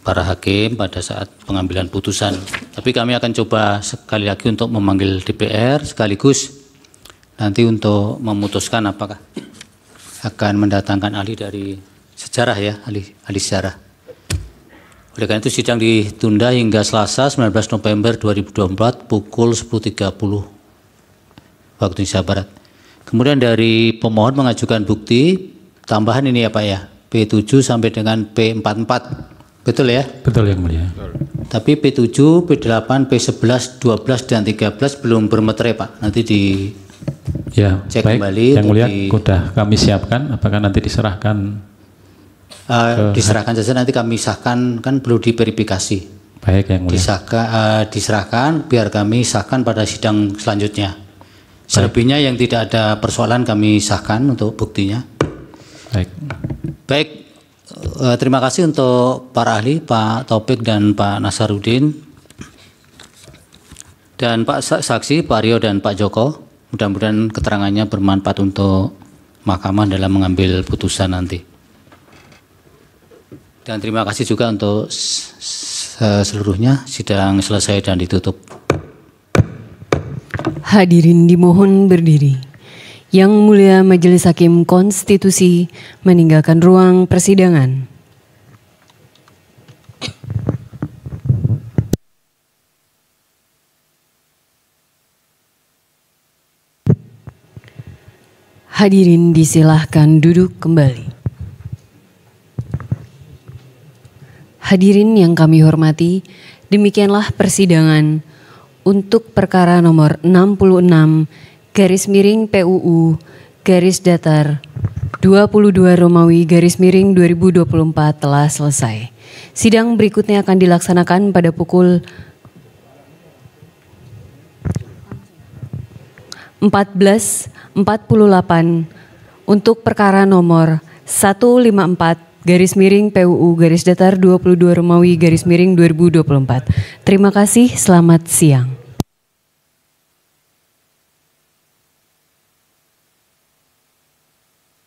para hakim pada saat pengambilan putusan. Tapi kami akan coba sekali lagi untuk memanggil DPR sekaligus nanti untuk memutuskan apakah akan mendatangkan ahli dari sejarah ya, ahli sejarah. Oleh karena itu sidang ditunda hingga Selasa 19 November 2024 pukul 10.30 waktu Indonesia Barat. Kemudian dari pemohon mengajukan bukti tambahan ini ya Pak ya, P7 sampai dengan P44. Betul ya? Betul Yang Mulia. Tapi P7, P8, P11, 12, dan 13 belum bermeterai Pak. Nanti cek baik, kembali. Yang Mulia sudah kami siapkan, apakah nanti diserahkan? Diserahkan saja, nanti kami sahkan, kan perlu diverifikasi. Baik Yang Mulia. Diserahkan biar kami sahkan pada sidang selanjutnya. Selebihnya yang tidak ada persoalan kami sahkan untuk buktinya. Baik. Terima kasih untuk para ahli, Pak Taufik dan Pak Nasaruddin, dan Pak Saksi, Pak Rio dan Pak Joko. Mudah-mudahan keterangannya bermanfaat untuk mahkamah dalam mengambil putusan nanti. Dan terima kasih juga untuk seluruhnya. Sidang selesai dan ditutup. Hadirin dimohon berdiri. Yang Mulia Majelis Hakim Konstitusi meninggalkan ruang persidangan. Hadirin disilahkan duduk kembali. Hadirin yang kami hormati, demikianlah persidangan untuk perkara nomor 66 garis miring PUU garis datar 22 Romawi garis miring 2024 telah selesai. Sidang berikutnya akan dilaksanakan pada pukul 14.48 untuk perkara nomor 154 garis miring PUU garis datar 22 Romawi garis miring 2024. Terima kasih, selamat siang.